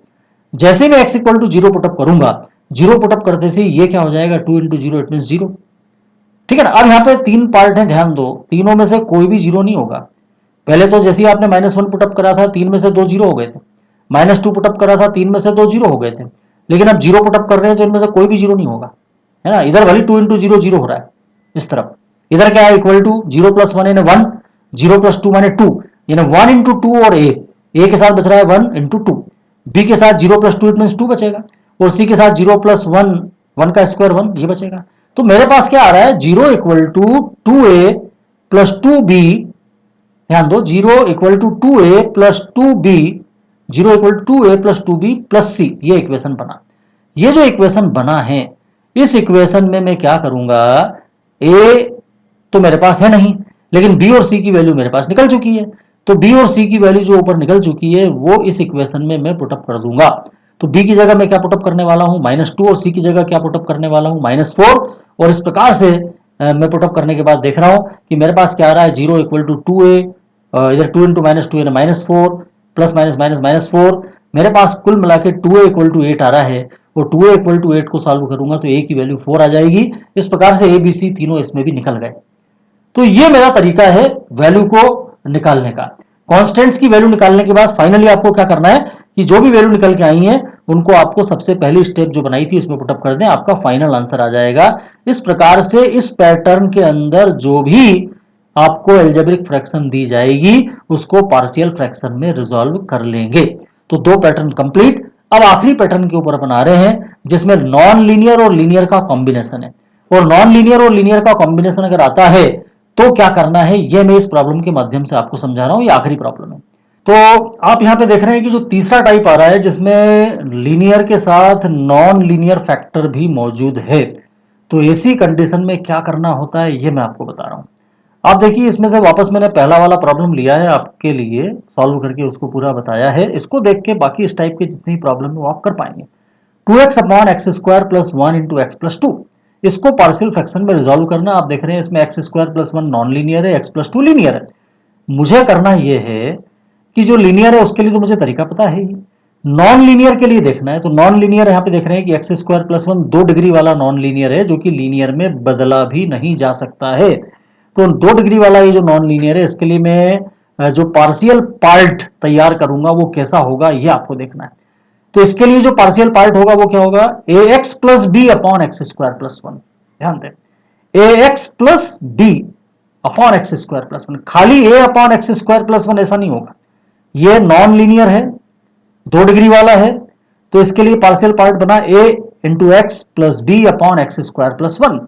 जैसे मैं x equal to zero put up करूंगा, जीरो पुटअप करते से ये क्या हो जाएगा, 2 into zero it mean zero. ठीक है ना। अब यहाँ पे तीन पार्ट है, ध्यान दो, तीनों में से कोई भी जीरो नहीं होगा। पहले तो जैसे ही आपने -1 पुटअप करा था, तीन में से दो जीरो हो गए थे। -2 पुटअप करा था, तीन में से दो जीरो हो गए थे। लेकिन अब जीरो पुटअप कर रहे हैं तो इनमें से कोई भी जीरो नहीं होगा, है ना। इधर भले 2 इंटू जीरो जीरो हो रहा है इस तरफ, इधर क्या है, equal to zero plus one यानी वन, जीरो प्लस टू माने टू, यानी वन इंटू टू, और ए के साथ बच रहा है वन इंटू टू, बी के साथ zero plus two it mean two बचेगा, और सी के साथ जीरो प्लस वन, वन का स्क्वायर वन, ये बचेगा। तो मेरे पास क्या आ रहा है, zero equal to two A plus two B, ध्यान दो, zero equal to two A plus two B, zero equal to A plus two B plus C, ये इक्वेशन बना। ये जो इक्वेशन बना है, इस इक्वेशन में मैं क्या करूंगा, ए तो मेरे पास है नहीं, लेकिन बी और सी की वैल्यू मेरे पास निकल चुकी है। तो बी और सी की वैल्यू जो ऊपर निकल चुकी है वो इस इक्वेशन में मैं पुटअप कर दूंगा। तो बी की जगह मैं क्या पुटअप करने वाला हूं, -2, और सी की जगह क्या पुटअप करने वाला हूं, -4। और इस प्रकार से मैं पुटअप करने के बाद देख रहा हूं कि मेरे पास क्या आ रहा है, जीरो इक्वल टू टू ए, इधर टू इंटू -2 यानी -4, प्लस माइनस माइनस -4, मेरे पास कुल मिला के टू ए इक्वल टू 8 आ रहा है। और टू ए इक्वल टू 8 को सॉल्व करूंगा तो ए की वैल्यू 4 आ जाएगी। इस प्रकार से ए बी सी तीनों इसमें भी निकल गए। तो ये मेरा तरीका है वैल्यू को निकालने का। कांस्टेंट्स की वैल्यू निकालने के बाद फाइनली आपको क्या करना है कि जो भी वैल्यू निकल के आई है उनको आपको सबसे पहली स्टेप जो बनाई थी उसमें पुटअप कर दें, आपका फाइनल आंसर आ जाएगा। इस प्रकार से इस पैटर्न के अंदर जो भी आपको एल्जेब्रिक फ्रैक्शन दी जाएगी उसको पार्शियल फ्रैक्शन में रिजॉल्व कर लेंगे। तो दो पैटर्न कंप्लीट। अब आखिरी पैटर्न के ऊपर बना रहे हैं जिसमें नॉन लीनियर और लीनियर का कॉम्बिनेशन है। और नॉन लीनियर और लीनियर का कॉम्बिनेशन अगर आता है तो क्या करना है, यह मैं इस प्रॉब्लम के माध्यम से आपको समझा रहा हूं। ये आखिरी प्रॉब्लम है। तो आप यहां पे देख रहे हैं कि जो तीसरा टाइप आ रहा है जिसमें लीनियर के साथ नॉन लीनियर फैक्टर भी मौजूद है। तो ऐसी कंडीशन में क्या करना होता है ये मैं आपको बता रहा हूं। आप देखिए, इसमें से वापस मैंने पहला वाला प्रॉब्लम लिया है आपके लिए, सॉल्व करके उसको पूरा बताया है। इसको देख के बाकी इस टाइप के जितनी प्रॉब्लम है वो आप कर पाएंगे। 2x upon x square plus one into x plus to, इसको पार्शियल फ्रैक्शन में रिजॉल्व करना। आप देख रहे हैं इसमें x square plus one non linear है, एक्स प्लस टू लीनियर है। मुझे करना यह है कि जो लीनियर है उसके लिए तो मुझे तरीका पता है ही, नॉन लीनियर के लिए देखना है। तो नॉन लीनियर यहाँ पे देख रहे हैं कि x square plus one 2 degree वाला नॉन लीनियर है जो कि लीनियर में बदला भी नहीं जा सकता है। तो 2 डिग्री वाला ये जो नॉन लीनियर है इसके लिए मैं जो पार्शियल पार्ट तैयार करूंगा वो कैसा होगा ये आपको देखना है। तो इसके लिए जो पार्शियल पार्ट होगा वो क्या होगा, A x plus B upon x square plus one. ध्यान दें, A x plus B upon x square plus one, खाली A upon x square plus one ऐसा नहीं होगा। ये नॉन लीनियर है, 2 डिग्री वाला है, तो इसके लिए पार्शियल पार्ट बना a into x plus B upon x square plus one.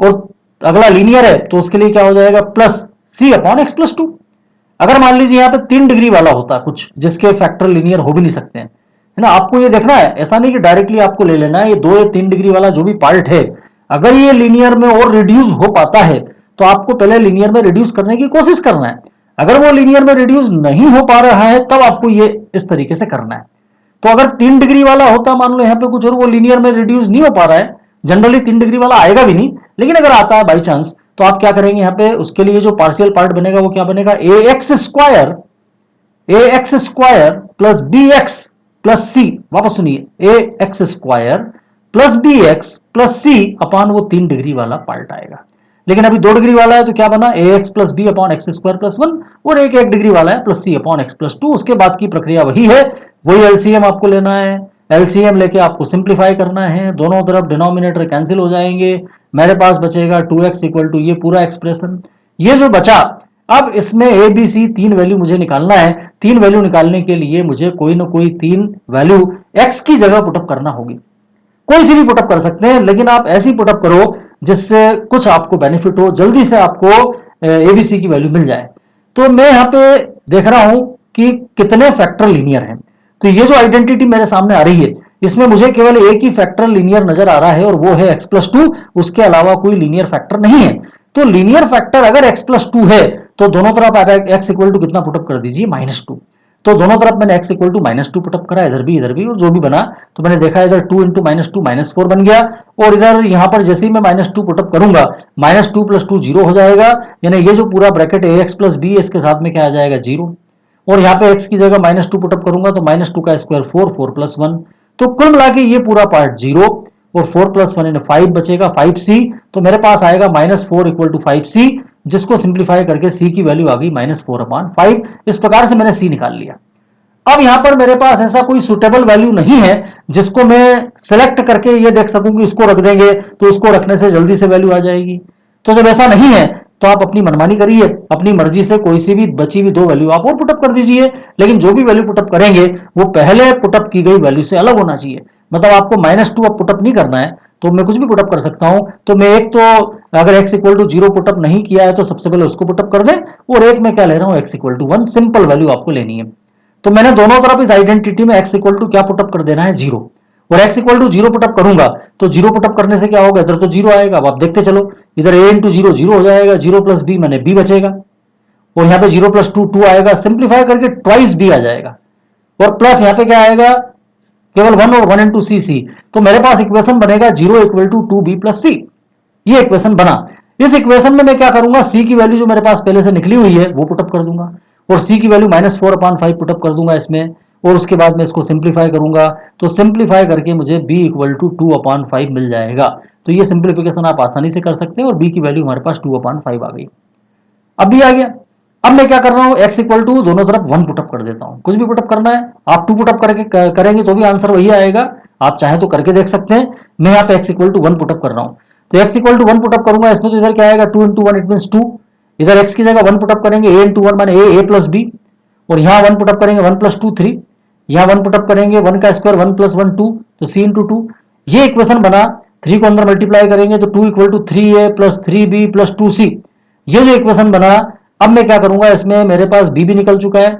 और अगला लीनियर है तो उसके लिए क्या हो जाएगा, plus c upon x plus to. अगर मान लीजिए यहाँ पे 3 डिग्री वाला होता कुछ जिसके फैक्टर लीनियर हो भी नहीं सकते हैं, है ना, आपको ये देखना है, ऐसा नहीं कि डायरेक्टली आपको ले लेना है। ये 2 या 3 डिग्री वाला जो भी पार्ट है अगर ये लीनियर में और रिड्यूस हो पाता है तो आपको पहले लीनियर में रिड्यूस करने की कोशिश करना है। अगर वो लीनियर में रिड्यूस नहीं हो पा रहा है तब आपको ये इस तरीके से करना है। तो अगर 3 डिग्री वाला होता, मान लो यहाँ पे कुछ और वो लीनियर में रिड्यूस नहीं हो पा रहा है, जनरली 3 डिग्री वाला आएगा भी नहीं, लेकिन अगर आता है बाई चांस तो आप क्या करेंगे यहाँ पे, उसके लिए जो पार्शियल पार्ट बनेगा वो क्या बनेगा, a x square plus b x plus c. वापस सुनिए, a x square plus b x plus c upon वो 3 डिग्री वाला पार्ट आएगा। लेकिन अभी 2 डिग्री वाला है तो क्या बना, a x plus B upon x square plus one, और एक डिग्री वाला है plus c upon x plus two. उसके बाद की प्रक्रिया वही है, वही एलसीएम आपको लेना है। एलसीएम लेके आपको सिंप्लीफाई करना है, दोनों तरफ डिनोमिनेटर कैंसिल हो जाएंगे, मेरे पास बचेगा 2x इक्वल टू ये पूरा एक्सप्रेशन। ये जो बचा, अब इसमें ए बी सी 3 वैल्यू मुझे निकालना है। 3 वैल्यू निकालने के लिए मुझे कोई ना कोई 3 वैल्यू x की जगह पुटअप करना होगी। कोई सी भी पुटअप कर सकते हैं, लेकिन आप ऐसी पुटअप करो जिससे कुछ आपको बेनिफिट हो, जल्दी से आपको एबीसी की वैल्यू मिल जाए। तो मैं यहाँ पे देख रहा हूं कि कितने फैक्टर लीनियर हैं। तो ये जो आइडेंटिटी मेरे सामने आ रही है इसमें मुझे केवल एक ही फैक्टर लीनियर नजर आ रहा है और वो है x प्लस टू, उसके अलावा कोई लीनियर फैक्टर नहीं है। तो लीनियर फैक्टर अगर x प्लस टू है तो दोनों तरफ x इक्वल टू कितना पुटअप कर दीजिए, -2। तो दोनों तरफ मैंने x इक्वल टू -2 पुटअप करा, इधर भी, और जो भी बना तो मैंने देखा इधर 2 इंटू -2 -4 बन गया। और इधर यहां पर जैसे ही मैं -2 पुटअप करूंगा, -2 प्लस 2 0 हो जाएगा, यानी ये जो पूरा ब्रैकेट ax प्लस बी इसके साथ में क्या आ जाएगा, 0। और यहाँ पे x की जगह -2 पुटअप करूंगा तो -2 का स्क्वायर 4, 4 + 1, तो कुल मिला के ये पूरा पार्ट 0 और 4 + 1 यानी 5 बचेगा, 5c। तो मेरे पास आएगा -4 = 5c, जिसको सिंप्लीफाई करके c की वैल्यू आ गई -4/5। इस प्रकार से मैंने c निकाल लिया। अब यहां पर मेरे पास ऐसा कोई सुटेबल वैल्यू नहीं है जिसको मैं सिलेक्ट करके ये देख सकूं कि इसको रख देंगे तो उसको रखने से जल्दी से वैल्यू आ जाएगी। तो जब ऐसा नहीं है तो आप अपनी मनमानी करिए, अपनी मर्जी से कोई सी भी बची हुई दो वैल्यू आप और पुटअप कर दीजिए, लेकिन जो भी वैल्यू पुटअप करेंगे वो पहले पुटअप की गई वैल्यू से अलग होना चाहिए। मतलब आपको -2 अब पुटअप नहीं करना है तो मैं कुछ भी पुटअप कर सकता हूं। तो मैं एक तो अगर x = 0 पुटअप नहीं किया है तो सबसे पहले उसको पुटअप कर दें, और एक मैं क्या ले रहा हूं x = 1, सिंपल वैल्यू आपको लेनी है। तो मैंने दोनों तरफ इस आइडेंटिटी में x = क्या पुटअप कर देना है 0, और x = 0 पुटअप करूंगा तो 0 पुटअप करने से क्या होगा, इधर तो 0 आएगा। अब आप देखते चलो, इधर a × 0 0 हो जाएगा, 0 + b मैंने b बचेगा, और यहाँ पे 0 + 2 2 आएगा, सिंप्लीफाई करके ट्वाइस b आ जाएगा, और प्लस यहाँ पे क्या आएगा, केवल 1 और 1 × c। तो मेरे पास इक्वेशन बनेगा 0 = 2b + c। ये इक्वेशन बना। इस इक्वेशन में मैं क्या करूंगा, c की वैल्यू जो मेरे पास पहले से निकली हुई है वो पुटअप कर दूंगा, और c की वैल्यू -4/5 पुटअप कर दूंगा इसमें, और उसके बाद में इसको सिंप्लीफाई करूंगा। तो सिंप्लीफाई करके मुझे b = 2/5 मिल जाएगा। तो ये सिंप्लीफिकेशन आप आसानी से कर सकते हैं, और b की वैल्यू हमारे पास 2/5 आ गई। अब भी आ गया। अब मैं क्या कर रहा हूं, x = दोनों तरफ 1 पुटअप कर देता हूं। कुछ भी पुटअप करना है, आप 2 पुटअप करके करेंगे तो भी आंसर वही आएगा, आप चाहे तो करके देख सकते हैं। मैं यहाँ पे x = 1 पुटअप कर रहा हूं, तो x = 1 पुटअप करूंगा इसमें, तो इधर क्या आएगा, 2 × 1 इट मींस 2। इधर x की जगह 1 पुटअप करेंगे, a × 1 माने a + b, और यहाँ 1 पुटअप करेंगे 1 + 2 3, यहाँ 1 पुटअप करेंगे 1 का स्क्वायर 1 + 1 2, तो c × 2। ये इक्वेशन बना। 3 को अंदर मल्टीप्लाई करेंगे तो 2 = 3a + 3b + 2c। ये जो इक्वेशन बना, अब मैं क्या करूंगा, इसमें मेरे पास b भी निकल चुका है,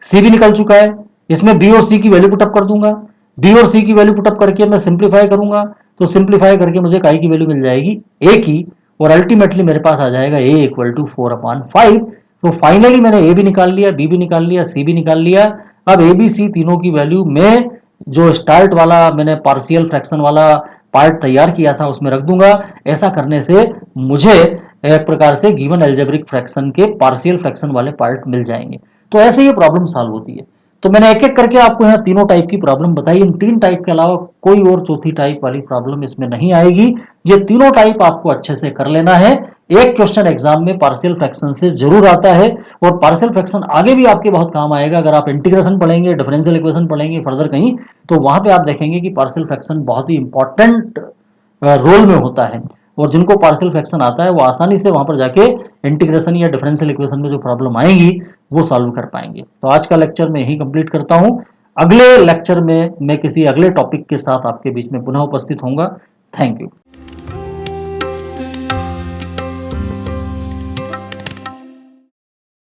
c भी निकल चुका है, इसमें b और c की वैल्यू पुटअप कर दूंगा। b और c की वैल्यू पुटअप करके मैं सिंप्लीफाई करूंगा, तो सिंप्लीफाई करके मुझे काई की वैल्यू मिल जाएगी a की, और अल्टीमेटली मेरे पास आ जाएगा a = 4/5। तो फाइनली मैंने a भी निकाल लिया, b भी निकाल लिया, c भी निकाल लिया। अब a b c तीनों की वैल्यू में जो स्टार्ट वाला मैंने पार्शियल फ्रैक्शन वाला पार्ट तैयार किया था उसमें रख दूंगा। ऐसा करने से मुझे एक प्रकार से गिवन अलजेब्रिक फ्रैक्शन के पार्शियल फ्रैक्शन वाले पार्ट मिल जाएंगे। तो ऐसे ये प्रॉब्लम सॉल्व होती है। तो मैंने एक एक करके आपको यहाँ तीनों टाइप की प्रॉब्लम बताई। इन 3 टाइप के अलावा कोई और चौथी टाइप वाली प्रॉब्लम इसमें नहीं आएगी। ये तीनों टाइप आपको अच्छे से कर लेना है। एक क्वेश्चन एग्जाम में पार्शियल फ्रैक्शन से जरूर आता है, और पार्शियल फ्रैक्शन आगे भी आपके बहुत काम आएगा। अगर आप इंटीग्रेशन पढ़ेंगे, डिफरेंशियल इक्वेशन पढ़ेंगे फर्दर कहीं, तो वहां पे आप देखेंगे कि पार्शियल फ्रैक्शन बहुत ही इंपॉर्टेंट रोल में होता है, और जिनको पार्शियल फ्रैक्शन आता है वो आसानी से वहां पर जाके इंटीग्रेशन या डिफरेंशियल इक्वेशन में जो प्रॉब्लम आएंगी वो सॉल्व कर पाएंगे। तो आज का लेक्चर मैं यही कंप्लीट करता हूं। अगले लेक्चर में मैं किसी अगले टॉपिक के साथ आपके बीच में पुनः उपस्थित होऊंगा। Thank you.